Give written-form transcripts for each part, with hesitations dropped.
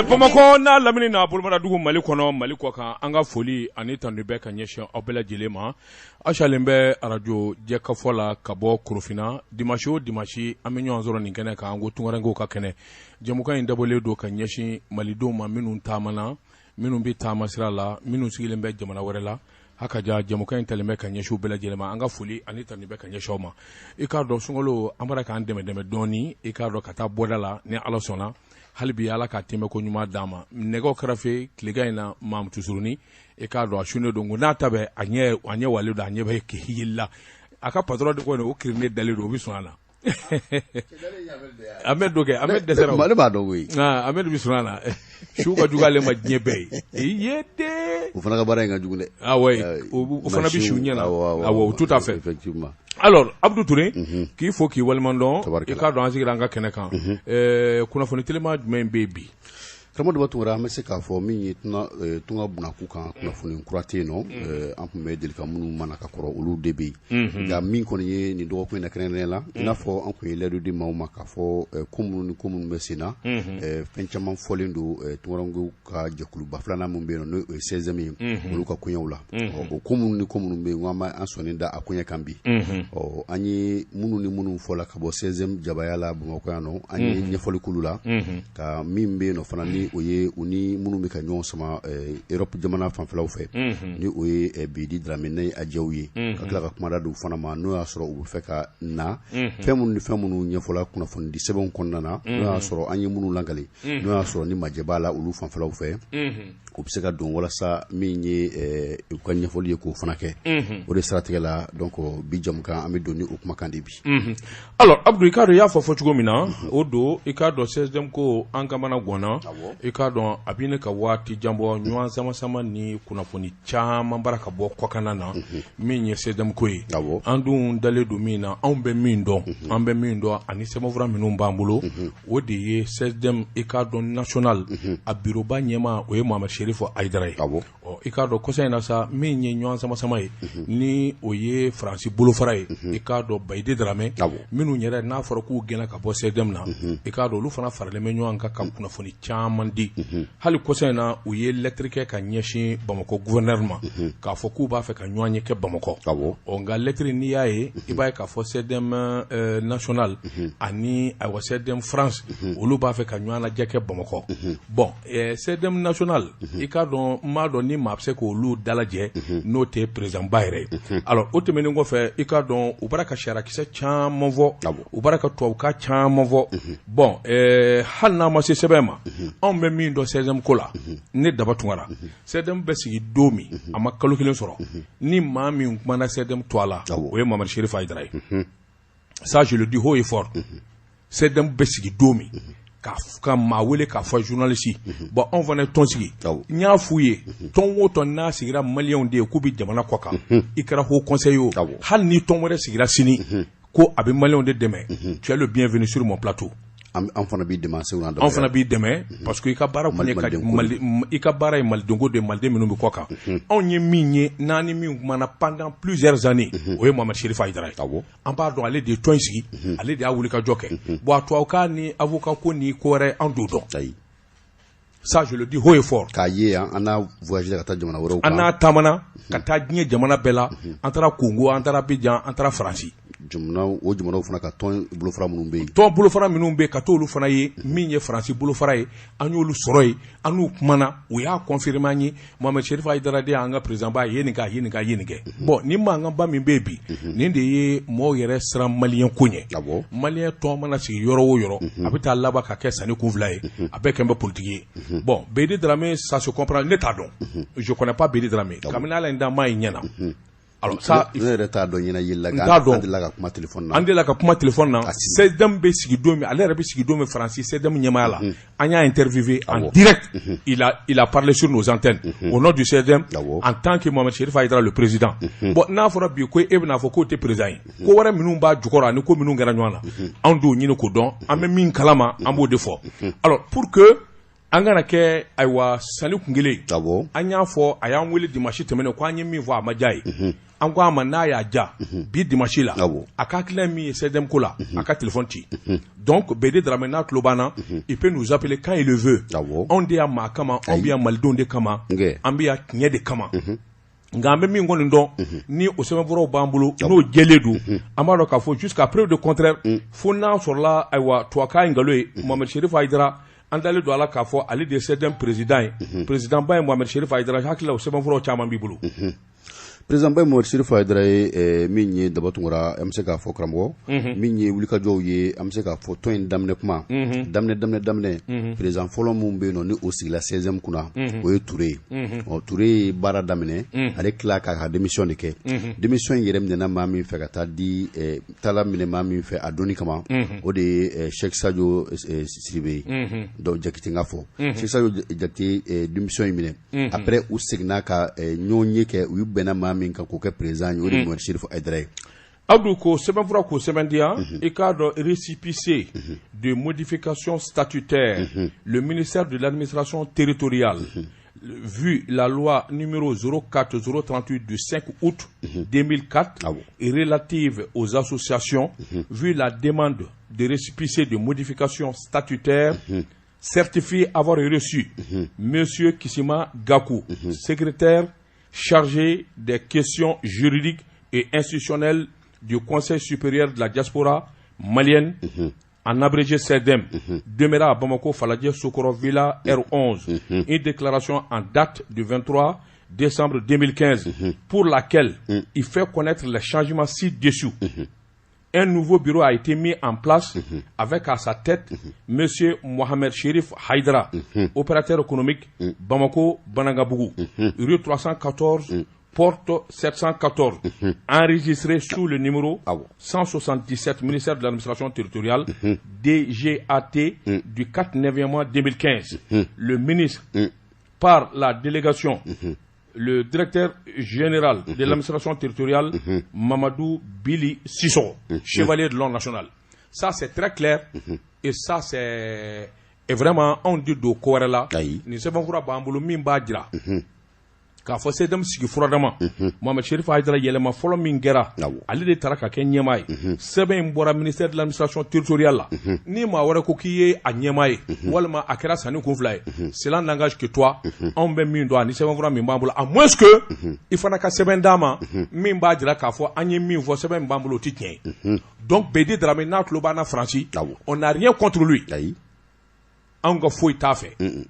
Bamako n'a lamini na bolomara dugu Mali kɔnɔ Mali kɔ kan an ka foli ani tanu bɛ ka ɲɛsin aw bɛɛ lajɛlen ma achalen bɛ radio jɛkafɔ la ka bɔ Korofina dimanche o dimanche an bɛ ɲɔgɔn sɔrɔ nin kɛnɛ kan an ko tungarankew ka kɛnɛ jɛmukan in dabɔlen don ka ɲɛsin malidenw ma minnu taamana minnu bɛ taama sira la minnu sigilen bɛ jamana wɛrɛ la hakaja jɛmukan in talen bɛ ka ɲɛsin bɛɛ lajɛlen ma an ka foli ani tanu bɛ ka ɲɛsin aw ma i k'a dɔn sunkalo an bara k'an dɛmɛ dɔɔni i k'a dɔn ka taa bɔda la ni Ala sɔnna hali bi Ala ka tɛmɛ ko ɲuman d'an ma nɛgɛw kɛrɛfɛ tilegan in na Mamutu Suruni i k'a dɔn a sunnen don n'a ta bɛ a ɲɛ walen don a ɲɛ bɛ kehila a ka patron de ko o kirine dalen don o bɛ sɔn a la an bɛ dɔ kɛ an bɛ dɛsɛra Mali b'a dɔn koyi an bɛ bi sɔn a la su ka jugu ale ma diɲɛ bɛɛ ye de o fana ka baara in ka jugu dɛ o fana bɛ su ɲɛna awɔ tout à fait effectivement alors Abdou Touré k'i fo k'i waliman dɔn i k'a dɔn an sigira an ka kɛnɛ kan kunnafoni telima jumɛn bɛ bi karamɔgɔ Tumara an bɛ se k'a fɔ min ye tunga bunakun kan kunnafoni kura tɛ yen nɔ an tun bɛ deli ka minnu mana ka kɔrɔ olu de bɛ yen nka min kɔni ye nin dɔgɔkun in na kɛrɛnkɛrɛnnen la i n'a fɔ an tun ye layidu di maaw ma k'a fɔ ko minnu ni ko minnu bɛ sen na fɛn caman fɔlen don tungarankew ka jɛkuluba filanan min bɛ yen nɔ n'o ye 16e ye olu ka kɔɲɛw la o ko minnu ni ko minnu bɛ yen n ko an sɔnni da a kɔɲɛ kan bi an ye minnu ni minnu fɔla ka bɔ 16e jabaya la Bamakɔ yan nɔ an ye ɲɛfɔli k'olu la ka min bɛ yen nɔ fana ni o ye u ni minnu bɛ ka ɲɔgɔn sama Europe jamana fanfɛlaw fɛ ni o ye Bidi Dramé n'a ajɛw ye ka tila ka kumada don fana ma n'o y'a sɔrɔ u bɛ fɛ ka na fɛn minnu ni fɛn minnu ɲɛfɔla kunnafoni di sɛbɛnw kɔnɔna na n'o y'a sɔrɔ an ye minnu lankale n'o y'a sɔrɔ ni majɛ b'a la olu fanfɛlaw fɛ u bɛ se ka don walasa min ye u ka ɲɛfɔli ye k'o fana kɛ o de siratigɛ la donc bi jamukan an bɛ don ni o kumakan de bi alors Abdou i k'a dɔn i y'a fɔ cogo min na o don i k'a dɔn 16e ko an kamana gɔnna i k'a dɔn a bɛ ne ka waati jan bɔ ɲɔgɔn sama ni kunnafoni caman bara ka bɔ kɔkanna na min ye 16e ko ye an dun dalen don min na anw bɛ min dɔn ani sɛbɛnfura minnu b'an bolo o de ye 16e i k'a dɔn national a bureauba ɲɛma o ye Mohamed Cherif Aïdara ye i k'a dɔn kɔsa in na sa min ye ɲɔgɔn sama ye ni o ye Faransi bolofara ye i k'a dɔn Bayidi Dramé minnu yɛrɛ n'a fɔra k'u gɛnna ka bɔ 16e na i k'a dɔn olu fana faralen bɛ ɲɔgɔn kan ka kunnafoni caman di hali kɔsa in na u ye lettre kɛ ka ɲɛsin Bamakɔ gouverneur ma k'a fɔ k'u b'a fɛ ka ɲɔgɔn ye kɛ Bamakɔ nka lettre n'i y'a ye i b'a ye k'a fɔ 16e national ani ayiwa 16e France olu b'a fɛ ka ɲɔgɔn lajɛ kɛ Bamakɔ bon 16e national i k'a dɔn m'a dɔn ni maa bɛ se k'olu dalajɛ n'o tɛ président ba yɛrɛ ye alors o tɛmɛnen kɔfɛ i k'a dɔn u b'a ka sariyakisɛ caman fɔ u b'a ka tubabukan caman fɔ bon hali n'a ma se sɛbɛn ma anw bɛ min dɔn 16e ko la ne daba tungara 16e bɛ sigi don min a ma kalo kelen sɔrɔ ni maa min kumana 16e to a la o ye Mohamed Cherif Aïdara ye ça je le dis haut et fort 16e bɛ sigi don min ka maa wele k'a fɔ journaliste bon anw fana ye tɔn sigi n y'a f'u ye tɔn o tɔn n'a sigira maliyɛnw de ye k'u bɛ jamana kɔ kan i kɛra haut conseil o hali ni tɔn wɛrɛ sigira sini ko a bɛ maliyɛnw de dɛmɛ tu es le bienvenu sur mon plateau an fana b'i dɛmɛ an fana b'i dɛmɛ parce que i ka baara kun ye i ka baara ye malidenko de maliden minnu bɛ kɔ kan anw ye min ye n'an ni min kumana pendant plusieurs années o ye Mohamed Cherif Aïdara ye an b'a dɔn ale de ye tɔn in sigi ale de y'a wulikajɔ kɛ bon a tubabukan ni avocat ko ni ko wɛrɛ an t'o dɔn ça je le dis haut et fort k'a ye an n'a voyagé ka taa jamana wɛrɛw kan an n'a taamana ka taa diɲɛ jamana bɛɛ la an taara Congo an taara Abidjan an taara Faransi o jamanaw fana ka tɔn bolofara minnu bɛ yen tɔn bolofara minnu bɛ yen ka t'olu fana ye min ye Faransi bolofara ye an y'olu sɔrɔ yen an n'u kumana u y'a confirmer an ye Mohamed Cherif Aïdara de y'an ka président ba ye nin kɛ bon ni mankanba min bɛ yen bi nin de ye mɔgɔw yɛrɛ siran maliyɛn ko ɲɛ maliyɛn tɔn mana sigi yɔrɔ o yɔrɔ a bɛ taa laban ka kɛ sanni kun fila ye a bɛɛ kɛn bɛ politique ye bon Bayidi Dramé ça se comprend ne t'a dɔn je connais pas Bayidi Dramé kabini Ala ye n da maa in ɲɛna alors ça ne yɛrɛ t'a dɔn ɲɛna yɛlɛ an delila ka kuma téléphone na an delila ka kuma téléphone na 16e bɛ sigi don min ale yɛrɛ bɛ sigi don min Faransi 16e ɲɛmaaya la an y'a interviewé en direct il a parlé sur nos antennes au nom du 16e en tant que Mohamed Cherif Aïdara le président bon n'a fɔra bi ko e bɛna fɔ k'o tɛ président ye ko wɛrɛ minnu b'a jukɔrɔ ani ko minnu kɛra ɲɔgɔn na anw t'o ɲini k'o dɔn an bɛ min kalama an b'o de fɔ alors pour que an kana kɛ ayiwa sanni kun kelen an y'a fɔ a y'an wele dimanche tɛmɛnen ko an ye min fɔ a ma diya ye an ko a ma n'a y'a ja bi dimanche la a ka hakilina min ye CDM ko la a ka téléphone ci donc BD Dramé n'a tulo b'an na il peut nous appeler quand il le veut anw de y'a maa kama anw bɛ yan malidenw de kama an bɛ yan tiɲɛ de kama nka an bɛ min kɔni dɔn ni o sɛbɛnfuraw b'an bolo n'o jɛlen don an b'a dɔn k'a fɔ jusqu'à preuve de contraire fo n'a sɔrɔla ayiwa tubabukan ye nkalon ye Mohamed Cherif Hayidara an dalen don a la k'a fɔ ale de ye CDM président ye président ba ye Mohamed Cherif Hayidara hakili la o sɛbɛnfuraw caman b'i bolo président ba Mohamed Cherif Hayidara ye min ye Dabatungara an bɛ se k'a fɔ karamɔgɔ min ye wulikajɔw ye an bɛ se k'a fɔ tɔn in daminɛ kuma daminɛ président fɔlɔ min bɛ yen nɔ ni o sigila 16e kunna o ye Touré ye Touré ye baara daminɛ ale tila k'a ka démission de kɛ démission in yɛrɛ minɛna maa min fɛ ka taa di taala minɛ maa min fɛ a donni kama o de ye Cheikh Sadio Sidibé donc Jakite ŋa fɔ Cheikh Sadio Jakite démission in minɛ après u seginna ka ɲɔgɔn ye kɛ u y'u bɛnna maa min kan k'o kɛ président ye o de ye Mohamed Cherif Hayidara ye Abdou ko sɛbɛnfura k'o sɛbɛndiya i k'a dɔn récépissé de modification statutaire le ministère de l'administration territoriale vu la loi numéro 04038 du 5 août 2004 et relative aux associations vu la demande de récépissé de modification statutaire certifie avoir reçu Monsieur Kissima Gakou, secrétaire chargé des questions juridiques et institutionnelles du Conseil supérieur de la diaspora malienne, en abrégé CEDEM, demeura à Bamako, Faladje, Sokoro Villa, R11, une déclaration en date du 23 décembre 2015, pour laquelle il fait connaître les changements ci-dessous. Un nouveau bureau a été mis en place avec à sa tête M. Mohamed Cherif Hayidara, opérateur économique, Bamako, Banangabougou, rue 314, porte 714, enregistré sous le numéro 177, ministère de l'administration territoriale, DGAT, du 4 novembre 2015. Le ministre, par la délégation, le directeur général de l'administration territoriale, Mamadou Bili Sissoko, chevalier de l'ordre national. Ça, c'est très clair. Et ça, c'est vraiment, on dit de Kouarela. Nous savons que Bambolo Mimbadra. K'a fɔ CEDEM sigi furadama Mohamed Cherif Hayidara yɛlɛma fɔlɔ min kɛra ale de taara ka kɛ ɲɛmaa ye sɛbɛn in bɔra ministère de l'administration territoriale la ni maa wɛrɛ ko k'i ye a ɲɛmaa ye walima a kɛra sanni kun fila ye cela n'engage que toi anw bɛ min dɔn ani sɛbɛnfura min b'an bolo à moins que i fana ka sɛbɛn d'an ma min b'a jira k'a fɔ an ye min fɔ sɛbɛn min b'an bolo o ti tiɲɛ ye donc BD Dramé n'a tulo b'an na Faransi on n'a rien contre lui anw ka foyi t'a fɛ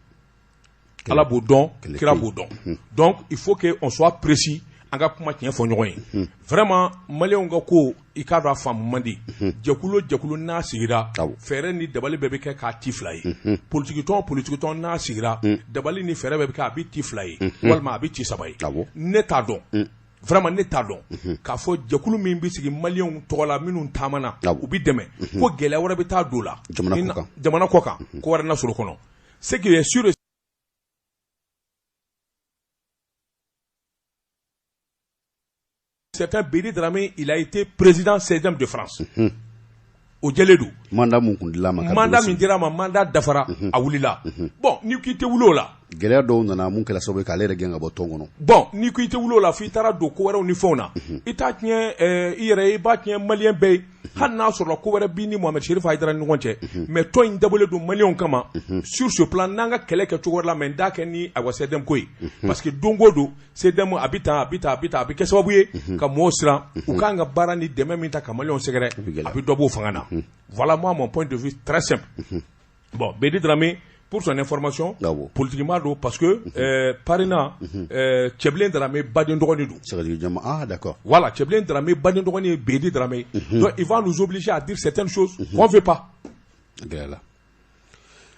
ala b'o dɔn kira b'o dɔn donc il faut que on soit précis an ka kuma tiɲɛ fɔ ɲɔgɔn ye vraiment maliyɛnw ka ko i k'a dɔn a faamu man di jɛkulu n'a sigira fɛɛrɛ ni dabali bɛɛ bɛ kɛ k'a ti fila ye politikitɔn n'a sigira dabali ni fɛɛrɛ bɛɛ bɛ kɛ a bɛ ti fila ye walima a bɛ ti saba ye ne t'a dɔn vraiment ne t'a dɔn k'a fɔ jɛkulu min bɛ sigi maliyɛnw tɔgɔ la minnu taamana u bɛ dɛmɛ ko gɛlɛya wɛrɛ bɛ taa don la jamana kɔ kan ko wɛrɛ na sɔrɔ kɔnɔ ce qui est sûr certain BD Dramé, il a été président CEDEM de France. Au Djeledou. Mandat mun kun dila ma. Mandat min dira ma mandat dafara a wulila. Bon, ni ko ite wulo la. Gɛlɛya dɔw nana mun kɛla sababu k'ale yɛrɛ gɛn ka bɔ tɔn kɔnɔ. Bon, ni ko ite wulo la f'i taara don ko wɛrɛw ni fɛnw na. I t'a tiɲɛ i yɛrɛ i b'a tiɲɛ maliyɛn bɛɛ ye. Hali n'a sɔrɔ ko wɛrɛ b'i ni Mohamed Cherif Hayidara ni ɲɔgɔn cɛ. Mais tɔn in dabɔlen don maliyɛnw kama. Sur ce plan n'an ka kɛlɛ kɛ cogo wɛrɛ la mais n t'a kɛ ni a wa CEDEM ko ye. Parce que don o don CEDEM a bɛ tan a bɛ kɛ sababu ye ka mɔgɔw siran u kan ka baara ni dɛmɛ min ta ka maliyɛnw sɛgɛrɛ a bɛ dɔ b'o fanga na. Voilà moi mon point de vue très simple. Bon, BD Dramé, pour son information, politiquement, parce que Parina, Tcheblin Dramé, Baden Drogonidou. Ah, d'accord. Voilà, Tcheblin Dramé, Baden Drogoni, BD Dramé. Donc, il va nous obliger à dire certaines choses qu'on ne veut pas.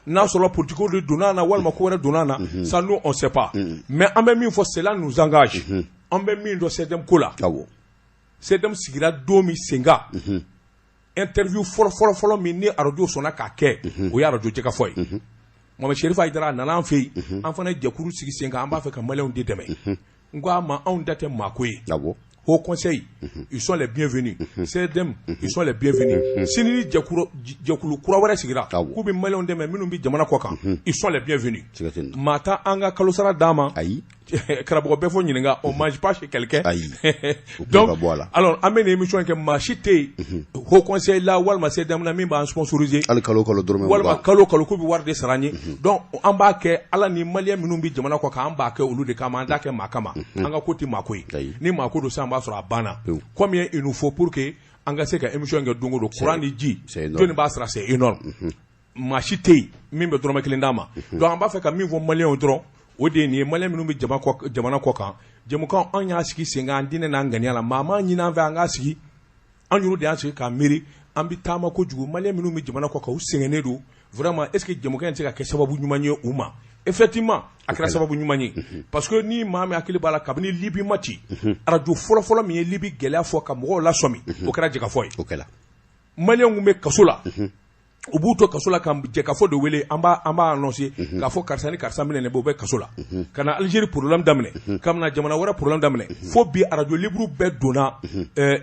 N'a solo politico de Donana, Walma Kouere Donana, ça nous, on ne sait pas. Mais en même temps, cela nous engage. En même temps, c'est un Kola. C'est un Sigira Domi Senga. Interview fɔlɔ min ni radio sɔnna k'a kɛ o ye radio jɛka fɔ ye Mohamed Cherif Hayidara nana an fɛ yen an fana ye jɛkulu sigi sen kan an b'a fɛ ka maliyɛnw de dɛmɛ n ko a ma anw da tɛ maako ye Haut Conseil ils sont les bienvenus CEDEM ils sont les bienvenus sini ni jɛkulu kura wɛrɛ sigira k'u bɛ maliyɛnw dɛmɛ minnu bɛ jamana kɔ kan ils sont les bienvenus maa ta an ka kalosara d'a ma Karabo Befo Ninga, on mange pas chez quelqu'un. Donc, alors, amène une émission que machité, au conseil là, Walma c'est Damna Mimba sponsorisé. Walma Kalo Kubi Warde Sarani. Donc, en bas que, ala ni Malia Minumbi Jamana Kwaka, en bas que, au lieu de Kamanda que Makama, Anga Koti Makui, ni Mako de Samba sur la Bana. Combien il nous faut pour que, Anga Seka émission que Dungo, Courant dit, Dieu Basra, c'est énorme. Machité, Mimba Droma Kilindama. Donc, en bas fait que Mimbo Malien au drone. O de ni malem nu bi jamana ko kan jamukan an ya sigi senga andine na ngani ala mama nyina va nga sigi an yuru de an sigi ka miri an bi tama ko jugu malem nu bi jamana ko ka usengene do vraiment est ce que jamukan se ka ke sababu nyumanye uma effectivement akira sababu nyumanye parce que ni mama akili bala kabni libi mati radio folo mi libi gele fo ka mo la somi o kra jika foy o kala malem ngumbe kasula ubuto kasola kam je ka fo de wele amba annoncer ka fo karsani karsamine ne bo be kasola kana Algérie problème damne kam na jamana wara problème damne fo bi radio libre be dona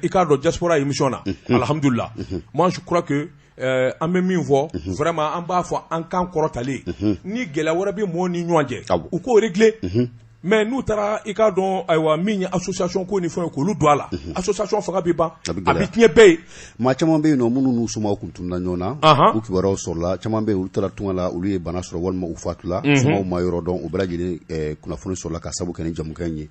ikado diaspora émission na alhamdulillah moi je crois que en même voix vraiment en bas fo en kan korotale ni gela wara be mo ni nyonje ou ko régler mais nous tara ikado aywa migne association ko ni fo ko lu doala association fanga be ba abitnie be ma chama be no munu nu suma ko tunna nyona u ki waro sola chama be u tara tunala u li bana soro walma u fatula suma ma yoro don u braji kuna funu sola ka sabu ken jamu kenyi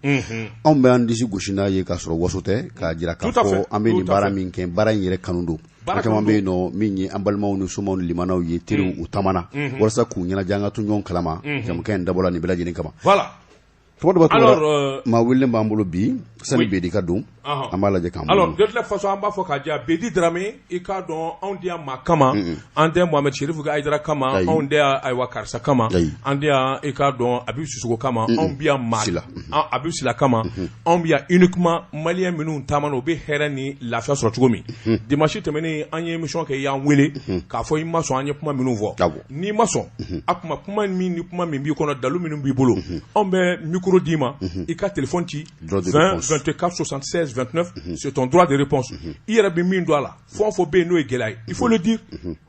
on be andisi goshina ye ka soro wosote ka jira ka fo ameni bara min ken bara yire kanundo chama be no minyi ambalma nu suma nu limana u ye tiru u tamana warsa ku nyana janga tu nyon kalama jamu ken dabola ni braji ni kama voilà alors ma wille mbambolo bi sani bedi ka dum amala je kam alors de toute façon amba fo ka dia bedi drame e ka don on dia makama ande Mohamed Cherif ga aidra kama on dia aywa karsa kama ande e ka don Abib Sissoko kama on bia mal Abib Sila kama on bia uniquement malien minu tamano be herani la fa sur tugomi dimanche temene anye émission ke ya wele ka fo imma so anye puma minu vo ni mason akuma puma mi ni puma mi bi kono dalu minu bi bolo on be micro dima e ka téléphone ti 24 76 29 c'est ton droit de réponse il y a bien doit là faut bien nous égaler il faut le dire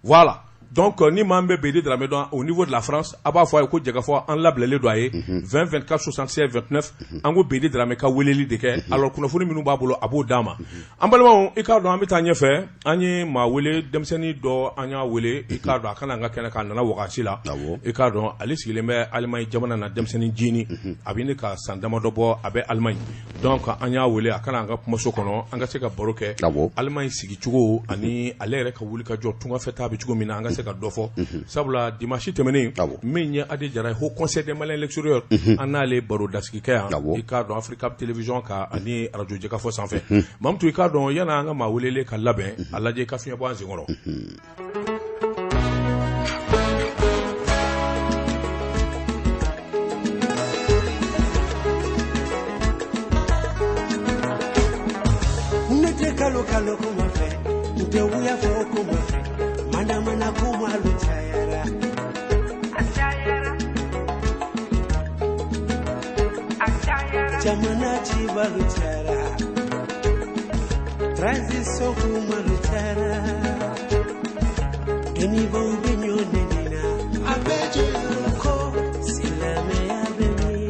voilà donc ni mambe BD de la maison au niveau de la France aba fois ko jega fois en lable les doyer 20 24 76 29 ango BD de la meka weleli de ke alors kuna funi minu babolo abo dama ambalma e ka do amita nya fe anyi ma wele demseni do anya wele e ka do akana nga kena kan na wakati la e ka do alisi le me Allemagne jamana na demseni jini abine ka sandama do bo abe Allemagne donc anya wele akana nga moso kono anga se ka boroke Allemagne sigi chugo ani alere ka wuli ka jo tunga feta bi chugo mina anga se ka dofo sabula dimanche temene menya ade jara ho conseil des malins l'extérieur anale baro daski ka e ka do Africa télévision ka ani radio je ka fo sans fait mamtu e ka do yana nga ma welele ka laben alaje ka fiya bo anzingoro kalo kuma fe ute uya fo kuma fe mana kuma luchayara jamana chiba luchara transition kuma luchara eni bombe nyone nina abeje ko silame abeni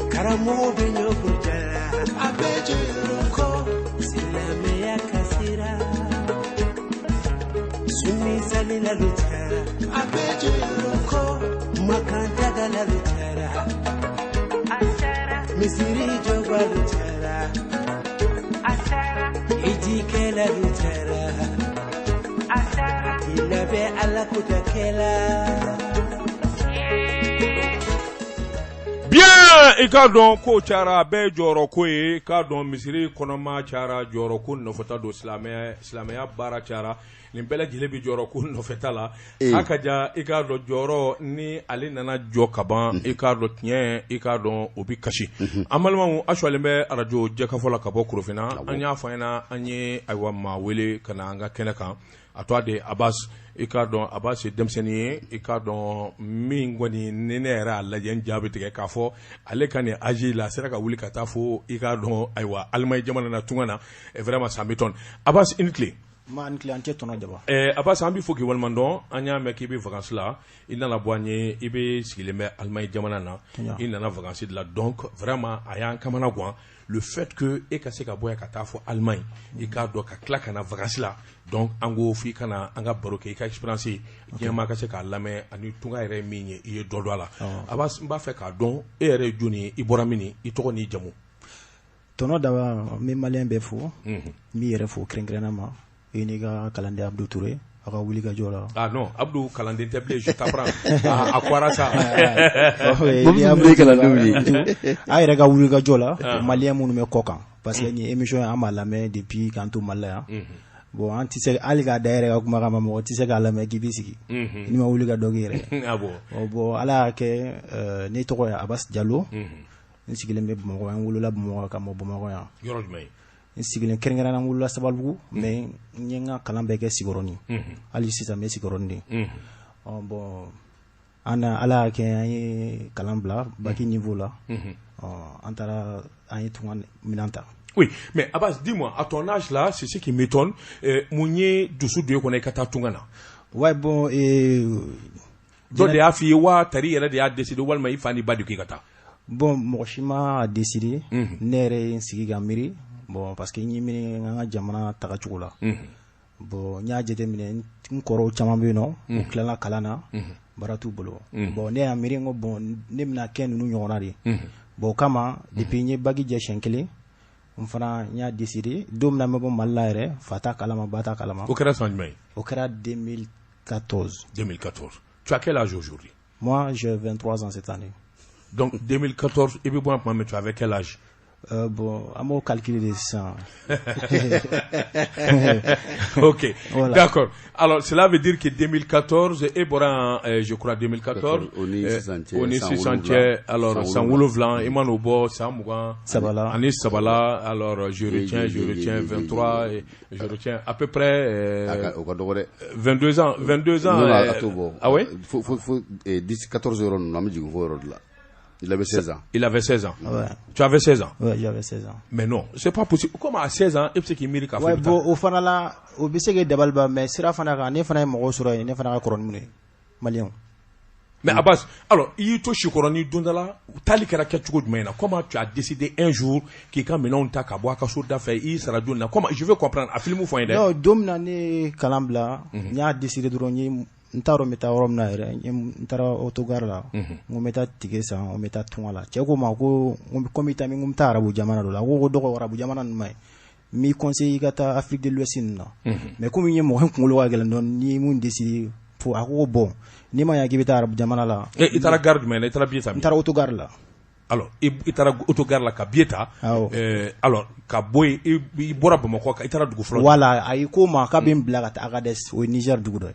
karamo benyo luchara abeje ko silame ya kasira sumi sali la luchara abeje ko makanda la luchara misiri joba luchara ijike la luchara ilabe ala kutakela bien e ka don ko chara be joro ko e ka don misiri konoma chara joro ko no fota do islamia bara chara ni bela jilebi joro ko no feta la akaja e ka do joro ni ali nana jo kaban e ka do tien e ka don obi kashi amalma ashwale be radio je ka fola ka bo kurofina anya fana anye aywa ma wele kana anga kenaka atwade Abbas e ka don Abbas demseni e ka don mingoni nenera la yen jabe tike ka fo ale kan agi la sera ka wuli ka ta fo e ka don aywa almay jamana na tungana e vraiment ça m'étonne Abbas initli man client tono jaba Abbas ambi foki walmandon anya me ki be vacances là il nana boigné ibe sigileme Allemagne jamana na il nana vacances là donc vraiment aya kamana gwan le fait que e ka se ka boya ka ta fo Allemagne e ka do ka claque na vacances là donc ango fi kana anga baroke ka expérience yema ka se ka lame ani tunga yere minye e do do la Abbas mba fe ka don e yere joni i boramini i to ni jamu tono daba mi malien be fo mi yere fo krengrena ini ga kalande Abdou Touré aka wuli ka jola non Abdou kalande teble je t'apprends à quoi ça ni Abdou kalande wuli ay rega wuli ka jola malien munu me kokan parce que ni émission amala mais depuis quand tout malaya bon anti se aliga daire ga kuma kama mo tise ga la me gibisiki ni ma wuli ka dogire bon ala ke ne to ya Abbas Diallo ni sigile me mo en wulu la mo ka mo mo ya yoroj may sigilen kerengana wula sabalbu mais nyenga kalambe ke sigoroni ali sisa me sigoroni bon ana ala ke ay kalambla baki niveau là antara ay tuan minanta. Oui, mais Abbas, dis-moi, à ton âge là, c'est ce qui m'étonne, mounier dessous de qu'on est kata tungana. Ouais, bon, donc de afi wa tari yere de a décidé walma ifani badu kikata. Bon, Moshima a décidé, nere sigi gamiri. Bon, parce que ni mini nga jamana taga chugula bon nya jete mine nkoro chama bino uklala kalana baratu bolo bon ne amiri ngo bon ne mina ken nu nyonari bon kama depuis ni bagi je shenkele mfana nya décidé dom na mebo malaire fata kalama bata kalama au kera sanjmay au kera 2014 tu as quel âge aujourd'hui? Moi j'ai 23 ans cette année. Donc 2014 et puis bon mais tu avais quel âge? Bon, à mon calculer des 100. Ok, voilà. D'accord. Alors, cela veut dire que 2014, et Boran, je crois 2014, on est 600, alors, sans Woulouvlan, Emanobo, Samougan, Sabala, Anis Sabala, alors, je retiens 23, et je retiens à peu près 22 ans. Ah ouais? 14 euros, non, mais là. Il avait 16 ans. Il avait 16 ans. Ouais. Tu avais 16 ans? Ouais, j'avais 16 ans. Mais non, c'est pas possible. Comment à 16 ans, et puis qui mérite à faire? Ouais, bon, au final, au bisque de mais Sira Fanaka, ne fana mo sura, ne fana koronmune. Malien. Mais Abbas, alors, il to chikoroni dundala, tali kera ketchugo dmena. Comment tu as décidé un jour qui quand maintenant ta kabwa ka soda fait il sera dundala. Comment je veux comprendre a filmu fo inde? Non, domna ne kalambla, nya décidé de rogner ntaro meta rom na ere ntara autogar la ngo meta tigesa ngo meta tunala cheko ma ko komita mi ngumta arabu jamana do la go do ko arabu jamana mai mi conseil gata Afrique de l'Ouest na mais comme ñe mo ngolo wa gelen don ni mun décider pour ako bon ni ma ya gibita arabu jamana la et itara garde mais itara bieta ntara autogar la alors itara autogar la ka bieta alors ka boy i bora bamako ka itara dugu flo voilà ay ko ma ka bim blagat Agadez au Niger dugu do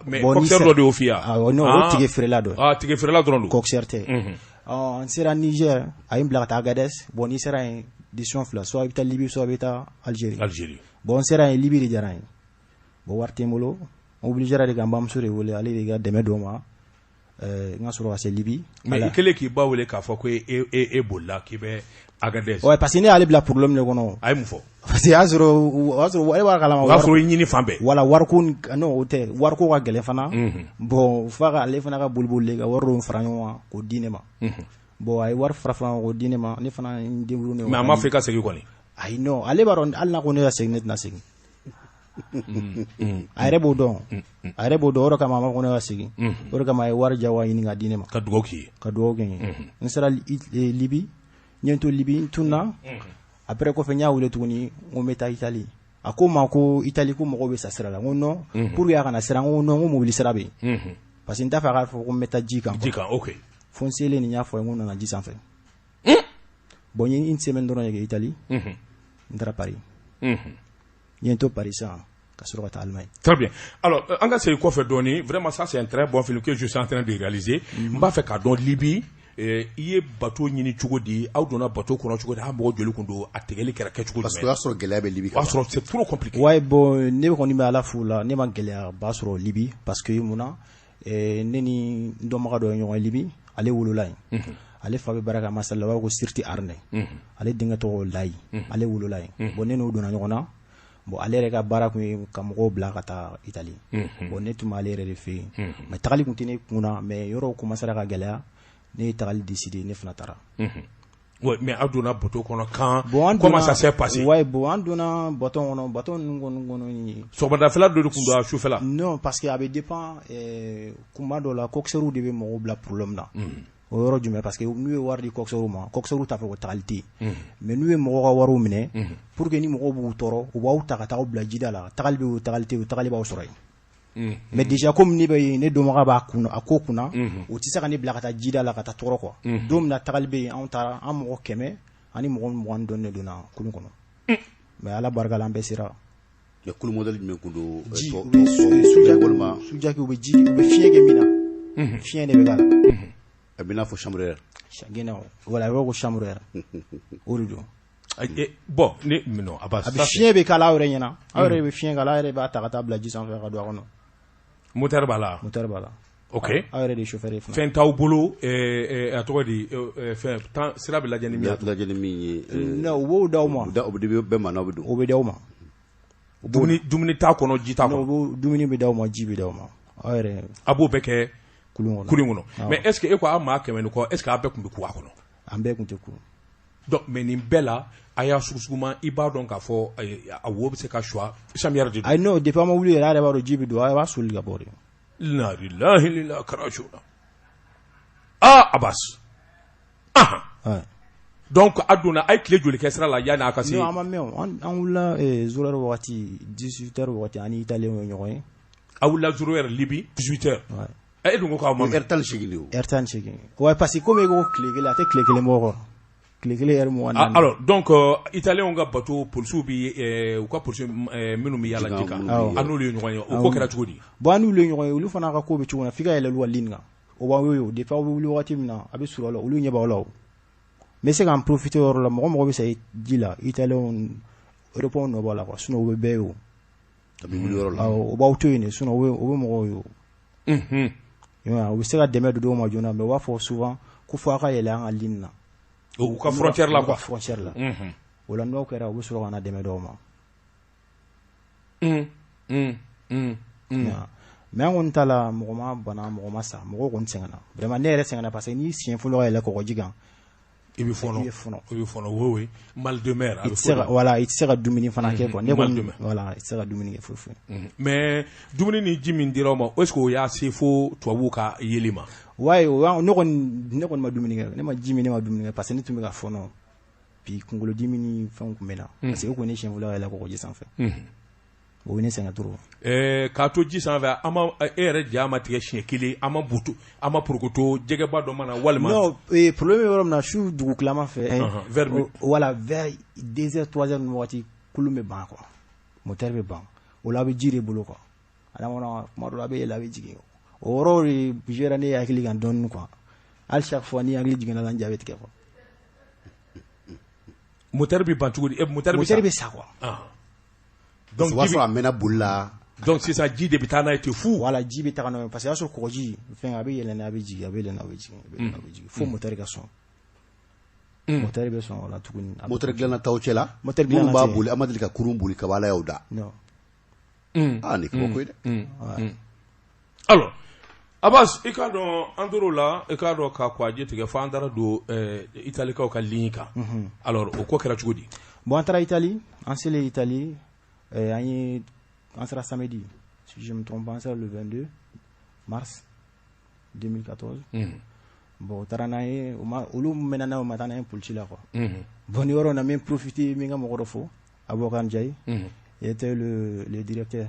mais coxer do ofia non tige frela do tige frela do coxerte en sera Niger ay blagat Agadez bon ni sera édition fla soit habita Libye soit habita Algérie bon sera Libye de jarain bo warte molo obligé de gambam sore wole aller les gars deme do ma nga soro ase Libye mais kele ki ba wole ka fo ko Ebola ki be Agadez ouais parce que ne aller bla problème le kono ay mu fo parce que azro wale war kala ma azro nyini fambe wala war ko no hotel war ko ga gele fana bon faga ale fana ka bulbul le ga waro franyo ko dinema bon ay war frafran ko dinema ni fana ndewru ne mais en Afrique c'est ko ni ay no ale baron alna ko ne segnet na segnet arebo don oro kama ma ko ne wasigi oro kama ay war jawa yini ga dinema ka dugoki nsara Libye nyento Libye tuna après ko fe nyaawule tuni ngo meta Italie akoma ko Italie ko mo be sasira la ngono pour ya kana sira ngono ngo mobili sira be parce que ndafa ga fo ko meta jika OK foncele ni nya fo ngono na jisa fait bon y une semaine dans Italie ndara Paris bientôt Paris ça kasoro ta Allemagne. Très bien. Alors anga c'est quoi fait donner vraiment ça c'est un très bon film que je suis en train de réaliser m'a fait ka don Libye iye bateau nyini chugodi aw dona bateau kono chugodi ha mo jolu kundo ategeli kera ke chugodi parce que asro gelabe Libye asro c'est trop compliqué ouais bon ne ko ni ma la fula ne ma gelea basro Libye parce que muna neni ndo ma do nyon Libye ale wululay ale fa be baraka masalla wa ko sirti arne ale dinga to lay ale wululay bon neno dona nyona bon ale yɛrɛ ka baara kun ye ka mɔgɔw bila ka taa Italie bon ne tun b'ale yɛrɛ de fɛ yen mais tagali kun tɛ ne kunna mais yɔrɔw commencera ka gɛlɛya ne ye tagali décider ne fana taara ouais mais a donna bateau kɔnɔ quand comment ça s'est passé ouais bon an donna bateau kɔnɔ bateau ninnu kɔnɔ sɔgɔmadafɛla dɔ de kun don a sufɛla non parce que a bɛ dépend kuma dɔ la coxeur de bɛ mɔgɔw bila problème na o yɔrɔ jumɛn parce que n'u ye wari di coxeur ma coxeur t'a fɛ ko tagali tɛ yen mais n'u ye mɔgɔw ka wariw minɛ pour que ni mɔgɔw b'u tɔɔrɔ u b'aw ta ka taa bila jida la tagali bɛ o tagali tɛ o tagali b'aw sɔrɔ yen mais déjà comme ne bɛ yen ne dɔnbaga b'a kunna a ko kunna o tɛ se ka ne bila ka taa jida la ka taa tɔɔrɔ quoi don min na tagali bɛ yen anw taara an mɔgɔ 100 ani mɔgɔ 20 dɔɔnin de donna kulun kɔnɔ mais ala barika la an bɛɛ sera mais kulun modèle jumɛn kun don sujaki u bɛ ji u bɛ fiɲɛ kɛ min na fiɲɛ de bɛ k'a la a bɛ n'a fɔ chambre gɛnɛ voilà a bɛ ko chambre o de don bon ne non a bɛ fiɲɛ bɛ k'a la aw yɛrɛ ɲɛna aw yɛrɛ bɛ fiɲɛ k'a la aw yɛrɛ b'a ta ka taa bila ji sanfɛ ka don a kɔnɔ moteur b'a la ok aw yɛrɛ de chauffeur ye fana fɛn t'aw bolo a tɔgɔ di fɛn temps sira bɛ lajɛ ni min ye non u b'o d'aw ma o bɛ bɛɛ ma n'aw bɛ don o bɛ d'aw ma dumuni t'a kɔnɔ ji t'a kɔnɔ dumuni bɛ d'aw ma ji bɛ d'aw ma aw yɛrɛ a b'o bɛɛ kɛ kulun kɔnɔ mais est ce que e ko a maa 100 ni kɔ est ce que a bɛɛ tun bɛ ku a kɔnɔ an bɛɛ tun tɛ ku donc mais nin bɛɛ la a y'a sugusuguma i b'a dɔn k'a fɔ a wo bɛ se ka choix chambre de don ayi non depuis an ma wuli yɛrɛ a yɛrɛ b'a dɔn ji bɛ don a b'a soli ka bɔ de inna lillahi wa inna ilaihi raji'un Abbas donc a donna a ye tile joli kɛ sira la yanni a ka se non an ma mɛn an wulila zoro wagati 18h wagati ani italien ye ɲɔgɔn ye a wulila zoro heure Libi 18h e dun ko k'aw ma heure 18 heure 18 ouais parce que comme i ko tile kelen a tɛ tile kelen bɔ kɔrɔ tile kelen heure 24 alors donc italien ka bateau policiers bi u ka policiers minnu bɛ yaala ji kan a n'olu ye ɲɔgɔn ye o ko kɛra cogo di bon an n'olu ye ɲɔgɔn ye olu fana ka ko bɛ cogo min na f'i ka yɛlɛ olu ka ligne kan o b'aw ye depuis aw bɛ wuli wagati min na a bɛ surɔ la olu ɲɛ b'aw la o n bɛ se k'an profiter o yɔrɔ la mɔgɔ bɛ sa ji la italien européen nɔ b'a la quoi sinon o bɛ bɛɛ ye o a bɛ wuli yɔrɔ la o b'aw to yen de sinon o bɛ mɔgɔw ye o u bɛ se ka dɛmɛ don dɔw ma joona mais u b'a fɔ souvent ko fɔ a ka yɛlɛ an ka ligne na u ka frontière la quoi frontière la o la n'aw kɛra u bɛ sɔrɔ ka na dɛmɛ dɔw ma mais an kɔni ta la mɔgɔ ma bana mɔgɔ ma sa mɔgɔ kɔni sɛgɛnna vraiment ne yɛrɛ sɛgɛnna parce que ni siɲɛ fɔlɔ ka yɛlɛ kɔgɔji kan i bɛ fɔnɔ oui mal de mer voilà i tɛ se ka dumuni fana kɛ quoi ne kɔni voilà i tɛ se ka dumuni kɛ foyi mais dumuni ni ji min dira aw ma est ce que o y'a se fo tubabuw ka yeli ma ouais ne kɔni ma dumuni kɛ ne ma ji min ne ma dumuni kɛ parce que ne tun bɛ ka fɔnɔ puis kunkolodimi ni fɛnw tun bɛ na parce que o kɔni siɲɛ fɔlɔ ka yɛlɛ kɔgɔji sanfɛ o ne sɛgɛn trop k'a to ji sanfɛ e yɛrɛ ja ma tigɛ siɲɛ kelen a ma porokoto jɛgɛba dɔ mana walima non problème yɔrɔ min na su dugu tilama fɛ voilà vers 2h 3h ni wagati kulun bɛ ban quoi moteur bɛ ban o la a bɛ ji de bolo quoi ala kɔnɔ kuma dɔ la a bɛ yɛlɛ a bɛ jigin o yɔrɔ de géré ne hakili kan dɔɔnin quoi hali chaque fois ni hakili jiginna la n ja bɛ tigɛ quoi moteur bɛ ban cogo di moteur bɛ sa quoi donc o b'a sɔrɔ a mɛnna boli la donc sisan ji de bɛ taa n'a ye ten fu voilà ji bɛ taga n'a ye parce que y'a sɔrɔ kɔgɔji fɛn a bɛ yɛlɛn a bɛ jigin a bɛ yɛlɛn a bɛ jigin fo moteur ka sɔn moteur bɛ sɔn o la tuguni moteur dilanna t'aw cɛ la moteur dilanna b'a boli a ma deli ka kurun boli ka b'ala y'aw da non ni kabako ye dɛ alors Abbas i k'a dɔn an tor'o la i k'a dɔn ka kwaji tigɛ fo an taara don italikaw ka ligne kan alors o ko kɛra cogo di bon an taara Italie an selen Italie an sera samedi si je me trompe pas, c'est le 22 mars 2014 bon taara n'an ye olu mɛnna n'a ye o ma taa n'an ye police la quoi bon ni yɔrɔ na min profiter min ka mɔgɔ dɔ fo Aboubacar Ndiaye il était le directeur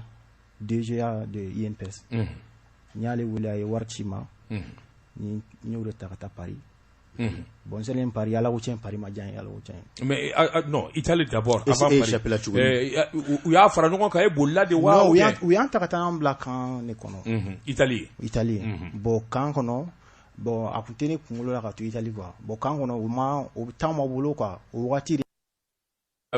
DGA de INPS n y'ale wele a ye wari ci ma n y'o de ta ka taa Paris bon n selen Paris ala ko tiɲɛ Paris ma diya n ye ala ko tiɲɛ mais non Italie d'abord avant Paris u y'a fara ɲɔgɔn kan e bolila de wa u y'an ta ka taa an bila kan ne kɔnɔ Italie bon kan kɔnɔ bon a tun tɛ ne kunkolo la ka to Italie quoi bon kan kɔnɔ o temps ma bolo quoi o wagati de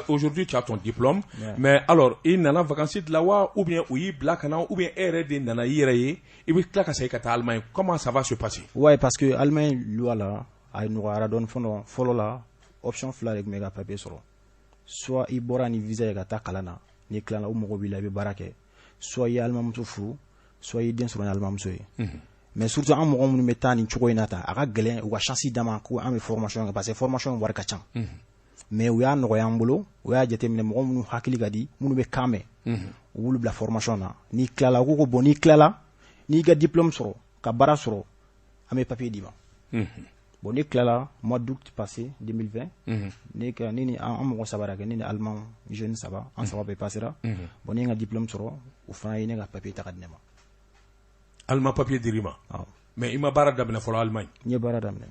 aujourd'hui tu as ton diplôme mais alors i nana vacances de la wa ou bien u y'i bila ka na ou bien e yɛrɛ de nana i yɛrɛ ye i bɛ tila ka segin ka taa Allemagne comment ça va se passer ouais parce que Allemagne loi la a nɔgɔyara dɔɔni fɔlɔ la option fila de tun bɛ ka papier sɔrɔ soit i bɔra ni visa ye ka taa kalan na ni tilala o mɔgɔ b'i la i bɛ baara kɛ soit i ye alimamuso furu soit i ye den sɔrɔ ni alimamuso ye mais surtout an mɔgɔ minnu bɛ taa nin cogo in na tan a ka gɛlɛn u ka chance d'a ma ko an bɛ formation kɛ parce que formation wari ka ca mais u y'a nɔgɔya an bolo u y'a jateminɛ mɔgɔ minnu hakili ka di minnu bɛ kan mɛn u b'olu bila formation na n'i tilala u ko ko bon n'i tilala n'i ka diplôme sɔrɔ ka baara sɔrɔ an bɛ papier d'i ma bon n'i tilala mois d'août passé 2020 ni ni an mɔgɔ saba kɛ ni allemand jeune saba an saba bɛɛ passera bon ni n ka diplôme sɔrɔ u fana ye ne ka papier ta ka di ne ma allemand papier dir'i ma mais i ma baara daminɛ fɔlɔ Allemagne n ye baara daminɛ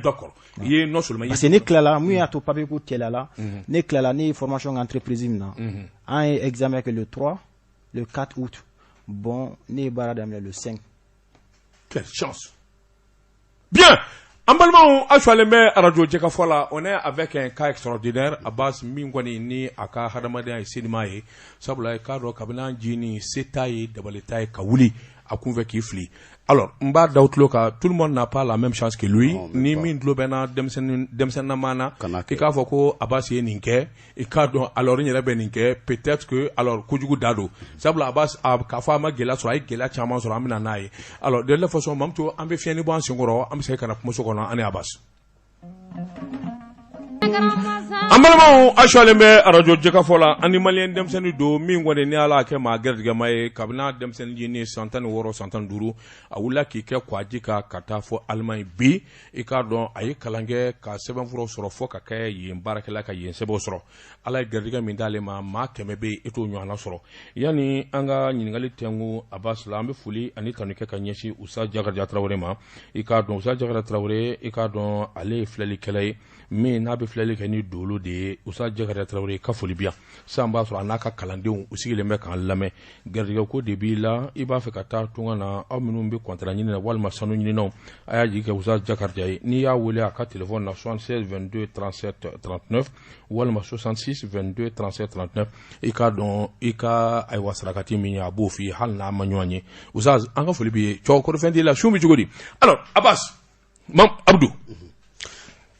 d'accord i ye non seulement parce que ne tilala mun y'a to papier ko teliya ne tilala ne ye formation kɛ entreprise min na an ye examen kɛ le 3 le 4 août bon ne ye baara daminɛ le 5 quelle chance bien en balimaw a sualen bɛ radio jɛkafɔ la on est avec un cas extraordinaire Abbas min kɔni ni a ka hadamadenya ye senima ye sabula i k'a dɔn kabini an jini se t'a ye dabali t'a ye ka wuli a kun fɛ k'i fili alors n b'a da tulo kan tout le monde n'a pas la même chance que lui ni min tulo bɛ na denmisɛnninama na i k'a fɔ ko Abbas ye nin kɛ i k'a dɔn alors n yɛrɛ bɛ nin kɛ peut-être que alors kojugu da don sabula Abbas k'a fɔ a ma gɛlɛya sɔrɔ a ye gɛlɛya caman sɔrɔ an bɛ na n'a ye alors de la façon Mamuto an bɛ fiɲɛni bɔ an senkɔrɔ an bɛ se ka na kumaso kɔnɔ an ni Abbas an balimaw a sualen bɛ radio jɛkafɔ la an ni maliyɛn denmisɛnnin don min kɔni ni Ala kɛ maa gɛrɛtigɛma ye kabini denmisɛnnin jinin san 16 san 15 a wulila k'i kɛ kwaji ka taa fɔ Allemagne bi i k'a dɔn a ye kalan kɛ ka sɛbɛnfuraw sɔrɔ fɔ ka kɛ yen baarakɛla ka yen sɛbɛnw sɔrɔ Ala ye gɛrɛtigɛ min d'ale ma maa 100 bɛ yen i t'o ɲɔgɔnna sɔrɔ yani an ka ɲininkali tɛnku Abbas la an bɛ foli ani tanu kɛ ka ɲɛsin Usa Jakara Traoré ma i k'a dɔn Usa Jakara Traoré i k'a dɔn ale ye filɛlikɛla ye min n'a bɛ filɛli kɛ ni dolo de ye Usa Jakara Traoré ka foli bi yan san b'a sɔrɔ a n'a ka kalandenw u sigilen bɛ k'an lamɛn gɛrɛtigɛ ko de b'i la i b'a fɛ ka taa tunga na aw minnu bɛ contrat ɲini na walima sanu ɲininaw a y'a jigi kɛ Usa Jakara ye n'i y'a wele a ka téléphone na 76 22 37 39 walima 66 22 37 39 i k'a dɔn i ka ayiwa sarakati min ye a b'o f'i ye hali n'a ma ɲɔgɔn ye Usa an ka foli b'i ye cɛw kɔrɔfɛn t'i la su bɛ cogo di alors Abbas Abdou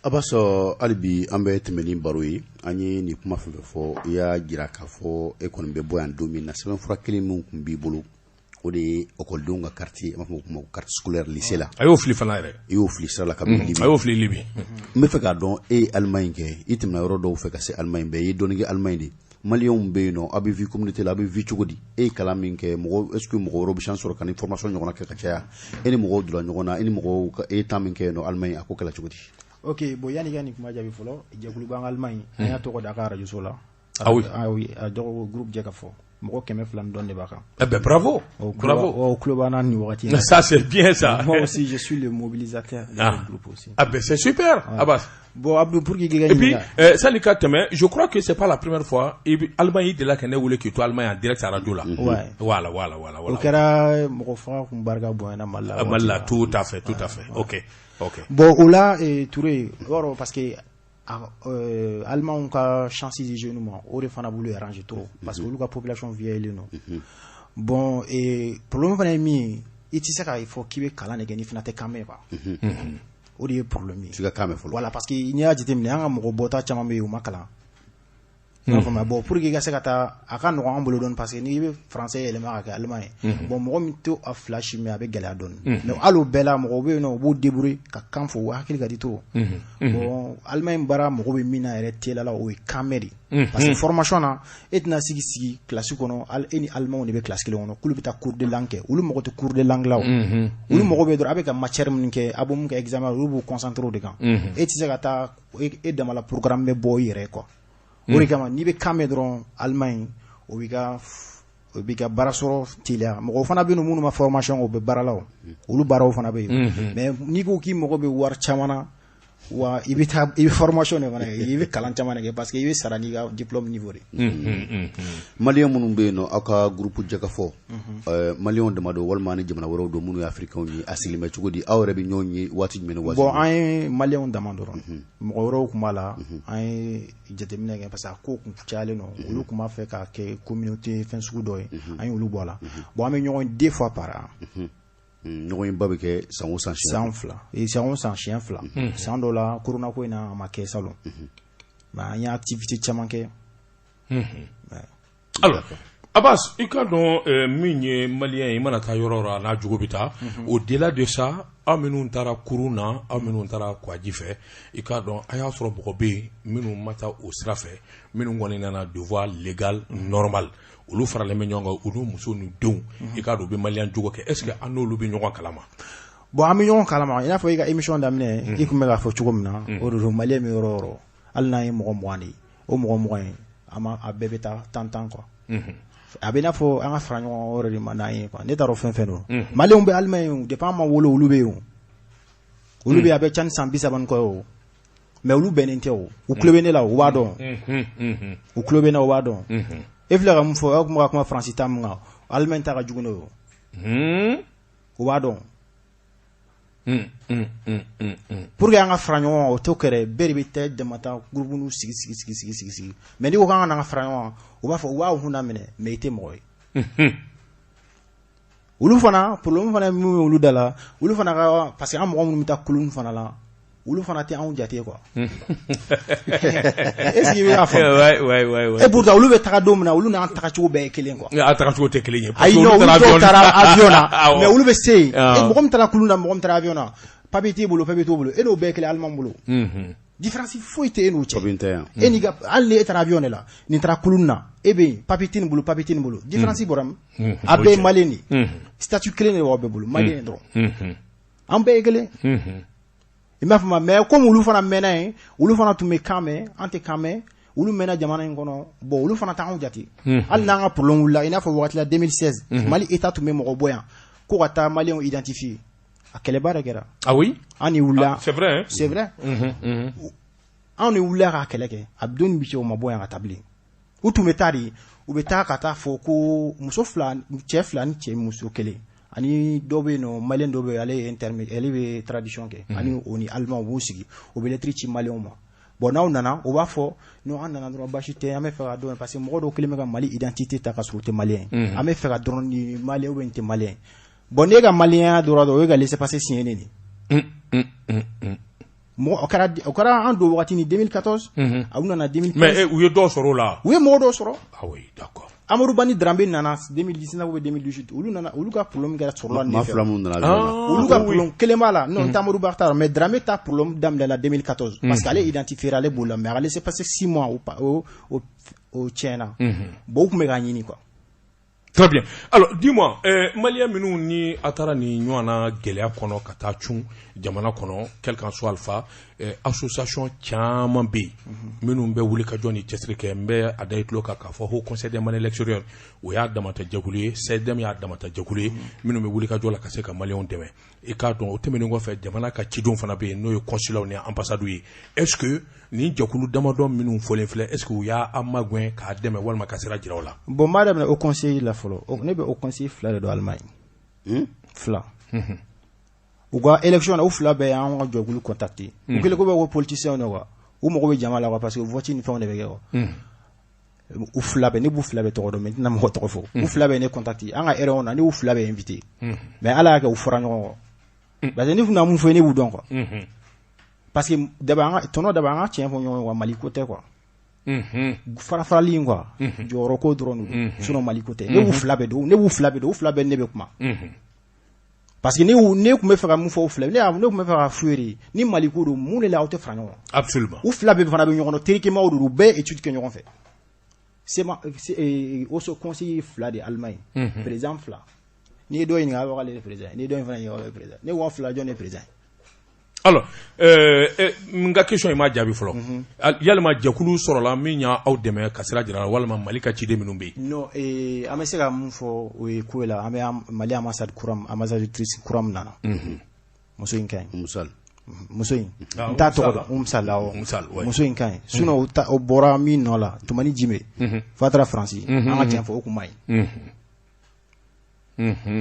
Abbas hali bi an bɛ tɛmɛ ni baro ye an ye nin kuma fɛn fɛn fɔ i y'a jira k'a fɔ e kɔni bɛ bɔ yan don min na sɛbɛnfura kelen min tun b'i bolo o de ye ekɔlidenw ka quartier an b'a fɔ o ma ko quartier scolaire lycée la a y'o fili fana yɛrɛ i y'o fili sira la kabini Libi a y'o fili Libi n bɛ fɛ k'a dɔn e ye Allemagne kɛ i tɛmɛna yɔrɔ dɔw fɛ ka se Allemagne bɛɛ i ye dɔɔnin kɛ Allemagne de maliyɛnw bɛ yen nɔ aw bɛ vie communauté la aw bɛ vie cogo di e ye kalan min kɛ mɔgɔ est ce que mɔgɔ wɛrɛw bɛ chance sɔrɔ ka ni formation ɲɔgɔnna kɛ ka caya e ni mɔgɔw donna ɲɔgɔn na e ni mɔgɔw ka e ye temps min kɛ yen nɔ Allemagne a ko kɛla cogo di ok bon yani ka nin kuma jaabi fɔlɔ jɛkulu b'an ka Allemagne an y'a tɔgɔ da a ka radio la oui a dɔgɔ groupe Jɛkafɔ mɔgɔ 200 dɔn de b'a kan eh ben bravo bravo tulo b'an ni wagati ça c'est bien ça moi aussi je suis le mobilisateur de ce groupe aussi ah ben c'est super Abbas bon Abdou pour qu'il gagne et puis Salika Teme je crois que c'est pas la première fois Allemagne de la kene wule ki to Allemagne en direct à radio là ouais voilà o kɛra mɔgɔ faga kun barika bonyana Malla tout à fait OK bon o la Touré yɔrɔ parce que Allemand ka chance di jeune ma o de fana bulu arranger trop parce que olu ka population vieille non bon problème fana mi i tɛ se ka fɔ k'i bɛ kalan de kɛ ni fana tɛ kan mɛn quoi o de ye problème ye f'i ka kan mɛn fɔlɔ voilà parce que n'i y'a jateminɛ an ka mɔgɔ bɔta caman bɛ yen u ma kalan bon pour que i ka se ka taa a ka nɔgɔn an bolo dɔɔni parce que n'i bɛ français yɛlɛma ka kɛ allemand ye bon mɔgɔ min to a fila si mɛn a bɛ gɛlɛya dɔɔni mais hali o bɛɛ la mɔgɔw bɛ yen nɔ u b'u débrouiller ka kan fɔ u hakili ka di trop bon allemand baara mɔgɔ bɛ min na yɛrɛ teliya la o ye kan mɛn de parce que formation na e tɛna sigi classe kɔnɔ e ni allemand de bɛ classe kelen kɔnɔ k'olu bɛ taa cours de langue kɛ olu mɔgɔ tɛ cours de langue la o olu mɔgɔ bɛ dɔrɔn a bɛ ka matière min kɛ a bɛ mun kɛ examen olu b'u concentrer o de kan e tɛ se ka taa e damala programme bɛ bɔ i yɛrɛ quoi o de kama n'i bɛ kan mɛn dɔrɔn Allemagne o b'i ka baara sɔrɔ teliya mɔgɔw fana bɛ yen minnu ma formation o bɛ baara la o olu baaraw fana bɛ yen mais n'i ko k'i mago bɛ wari caman na wa i bɛ formation de fana kɛ i bɛ kalan caman de kɛ parce que i bɛ sara n'i ka diplôme niveau de maliyɛn minnu bɛ yen nɔ aw ka groupe Jɛkafɔ maliyɛnw dama don walima ni jamana wɛrɛw don minnu ye africains ye a sigilen bɛ cogo di aw yɛrɛ bɛ ɲɔgɔn ye waati jumɛn ni waati bon an ye maliyɛnw dama dɔrɔn mɔgɔ wɛrɛw tun b'a la an ye jateminɛ kɛ parce que a ko kun cayalen don olu tun b'a fɛ k'a kɛ communauté fɛn sugu dɔ ye an ye olu bɔ a la bon an bɛ ɲɔgɔn 2 fois par an ɲɔgɔn ye ba bɛ kɛ san o san siɲɛ fila san dɔ la corona ko in na a ma kɛ salon mais an ye activité caman kɛ Alors Abbas, i ka dɔn min ye maliyɛn i mana taa yɔrɔ la n'a jogo bɛ taa au-delà de ça aw minnu taara kurun na aw minnu taara kwaji fɛ i ka dɔn a y'a sɔrɔ mɔgɔ bɛ yen minnu ma taa o sira fɛ minnu kɔni nana devoir légal normal olu faralen bɛ ɲɔgɔn kan olu muso ni denw i ka dɔn u bɛ maliyɛn jogo kɛ est-ce que an n'olu bɛ ɲɔgɔn kalama bon an bɛ ɲɔgɔn kalama i n'a fɔ i ka émission daminɛ i tun bɛ k'a fɔ cogo min na o de don maliyɛn bɛ yɔrɔ o yɔrɔ hali n'a ye mɔgɔ 20 de ye o mɔgɔ 20 in a bɛɛ bɛ taa tan quoi a bɛ n'a fɔ an ka fara ɲɔgɔn yɔrɔ de ma n'an ye quoi ne t'a dɔn fɛn fɛn don maliyɛnw bɛ Allemagne depuis an ma wolo olu bɛ yen olu bɛ a bɛ ca ni san 30 kɔ o mais olu bɛnnen tɛ o u tulo bɛ ne la u b'a dɔn u tulo bɛ ne u b'a dɔn e filɛ ka mun fɔ aw tun bɛ ka kuma Faransi ta min kan Allemagne ta ka jugu ne o u b'a dɔn pour que an ka fara ɲɔgɔn o t'o kɛrɛ bɛɛ de bɛ taa dama ta groupe nu sigi mais ni ko k'an ka na fara ɲɔgɔn u b'a fɔ u b'a hun minɛ mais i tɛ mɔgɔ ye olu fana problème fana min bɛ olu da la olu fana ka parce que an mɔgɔ minnu bɛ taa kulun fana la olu fana tɛ anw jate quoi est-ce que i bɛ k'a faamu et pourtant olu bɛ taga don min na olu n'an tagacogo bɛɛ ye kelen quoi a tagacogo tɛ kelen ye ayi non olu dɔw taara avion na mais olu bɛ se yen mɔgɔ min taara kulun na mɔgɔ min taara avion na papier t'e bolo papier t'o bolo e n'o bɛɛ ye kelen Allemand bolo différence foyi tɛ e n'o cɛ e ni ka hali ni e taara avion de la nin taara kulun na e bɛ yen papier tɛ nin bolo papier tɛ nin bolo différence bɔra min a bɛɛ ye maliyɛn de ye statut kelen de b'aw bɛɛ bolo maliyɛn dɔrɔn an bɛɛ ye kelen i m'a faamu mais comme olu fana mɛnna yen olu fana tun bɛ kan mɛn an tɛ kan mɛn olu mɛnna jamana in kɔnɔ bon olu fana t'anw jate hali n'an ka problème wulila i n'a fɔ wagati la 2016 Mali état tun bɛ mɔgɔ bɔ yan ko ka taa maliyɛnw identifier a kɛlɛba de kɛra ah oui an ni wulila c'est vrai c'est vrai an ni wulila ka kɛlɛ kɛ a don bi cɛ o ma bɔ yan ka taa bilen u tun bɛ taa de u bɛ taa ka taa fɔ ko muso fila cɛ fila ni cɛ muso kelen ani dɔ bɛ yen nɔ maliyɛn dɔ bɛ yen ale ye intermédiaire ale bɛ tradition kɛ ani o ni Allemand u b'u sigi u bɛ lettre ci maliyɛnw ma bon n'aw nana o b'a fɔ non an nana dɔrɔn basi tɛ an bɛ fɛ ka dɔn parce que mɔgɔ dɔw kelen bɛ ka Mali identité ta ka sɔrɔ u tɛ maliyɛn an bɛ fɛ ka dɔrɔn ni maliyɛn ou bien tɛ maliyɛn bon n'e ka maliyɛnya dɔrɔn o ye ka laisser passer signer de mɔgɔ o kɛra an don wagati ni 2014 a u nana 2015 mais u ye dɔ sɔrɔ o la u ye mɔgɔ dɔw sɔrɔ ah oui d'accord Amadou Bani Drambe nana 2019 ou 2018 olu nana olu ka problème kɛra sɔrɔla ne fɛ olu ka problème kelen b'a la non Amadou Ba t'a mais Drambe ta problème daminɛ la 2014 parce que ale identifiera ale b'o la mais ale s'est passé 6 mois au tiɲɛna bon u tun bɛ k'a ɲini quoi. Très bien. Alors, dis-moi, Malien minnu ni atara ni ɲɔgɔnna gɛlɛya kɔnɔ ka taa cun jamana kɔnɔ quel qu'en soit alpha association caman bɛ yen minnu bɛ wuli ka jɔ ni cɛsiri kɛ n bɛ a da i tulo kan k'a fɔ Haut Conseil des Maliens extérieurs o y'a damata jɛkulu ye CEDEM y'a damata jɛkulu ye minnu bɛ wuli ka jɔ la ka se ka Maliens dɛmɛ i k'a dɔn o tɛmɛnen kɔfɛ jamana ka cidenw fana bɛ yen n'o ye consulaw ni ambassades ye est-ce que ni jɛkulu damadɔ minnu fɔlen filɛ est-ce que u y'a magwɛn k'a dɛmɛ walima ka sira jira o la bon n b'a daminɛ Haut Conseil la fɔlɔ ne bɛ Haut Conseil fila de don Allemagne fila u ka élection na u fila bɛɛ y'an ka jɛkulu contacté u kɛlen ko bɛ ko politiciens de quoi u mago bɛ jama la quoi parce que vote ni fɛnw de bɛ kɛ quoi u fila bɛɛ ne b'u fila bɛɛ tɔgɔ dɔn mais n tɛna mɔgɔ tɔgɔ fɔ u fila bɛɛ ne contacté an ka réunion na ne y'u fila bɛɛ invité mais Ala y'a kɛ u fɔra ɲɔgɔn kɔ parce que ne tun na mun fɔ ne b'u dɔn quoi parce que tɔnɔ daba an ka tiɲɛ fɔ ɲɔgɔn quoi Mali ko tɛ quoi farafarali in quoi jɔyɔrɔ ko dɔrɔn don sinon Mali ko tɛ ne b'u fila bɛɛ don u fila bɛɛ ne bɛ kuma parce que ne tun bɛ fɛ ka mun fɔ u fila ne tun bɛ fɛ ka f'u ye ni Mali ko don mun de la aw tɛ fara ɲɔgɔn kan absolument u fila bɛɛ fana bɛ ɲɔgɔn dɔn terikɛmaw don u bɛɛ étude kɛ ɲɔgɔn fɛ c'est conseiller fila de Allemagne président fila n'i ye dɔ ɲininka a b'a fɔ k'ale de président n'i ye dɔ in fana ɲininka a b'a fɔ président ne ko fila jɔn de président alors n ka question in m'a jaabi fɔlɔ yalima jɛkulu sɔrɔla min y'aw dɛmɛ ka sira jira walima Mali ka ciden minnu bɛ yen non an bɛ se ka mun fɔ o ye ko la an bɛ Mali ambassadrice kura min nana muso in ka ɲi muso in n t'a tɔgɔ dɔn muso in ka ɲi sinon o bɔra min nɔ la Tumani Jime f'a taara Faransi an ka tiɲɛ fɔ o kun ma ɲi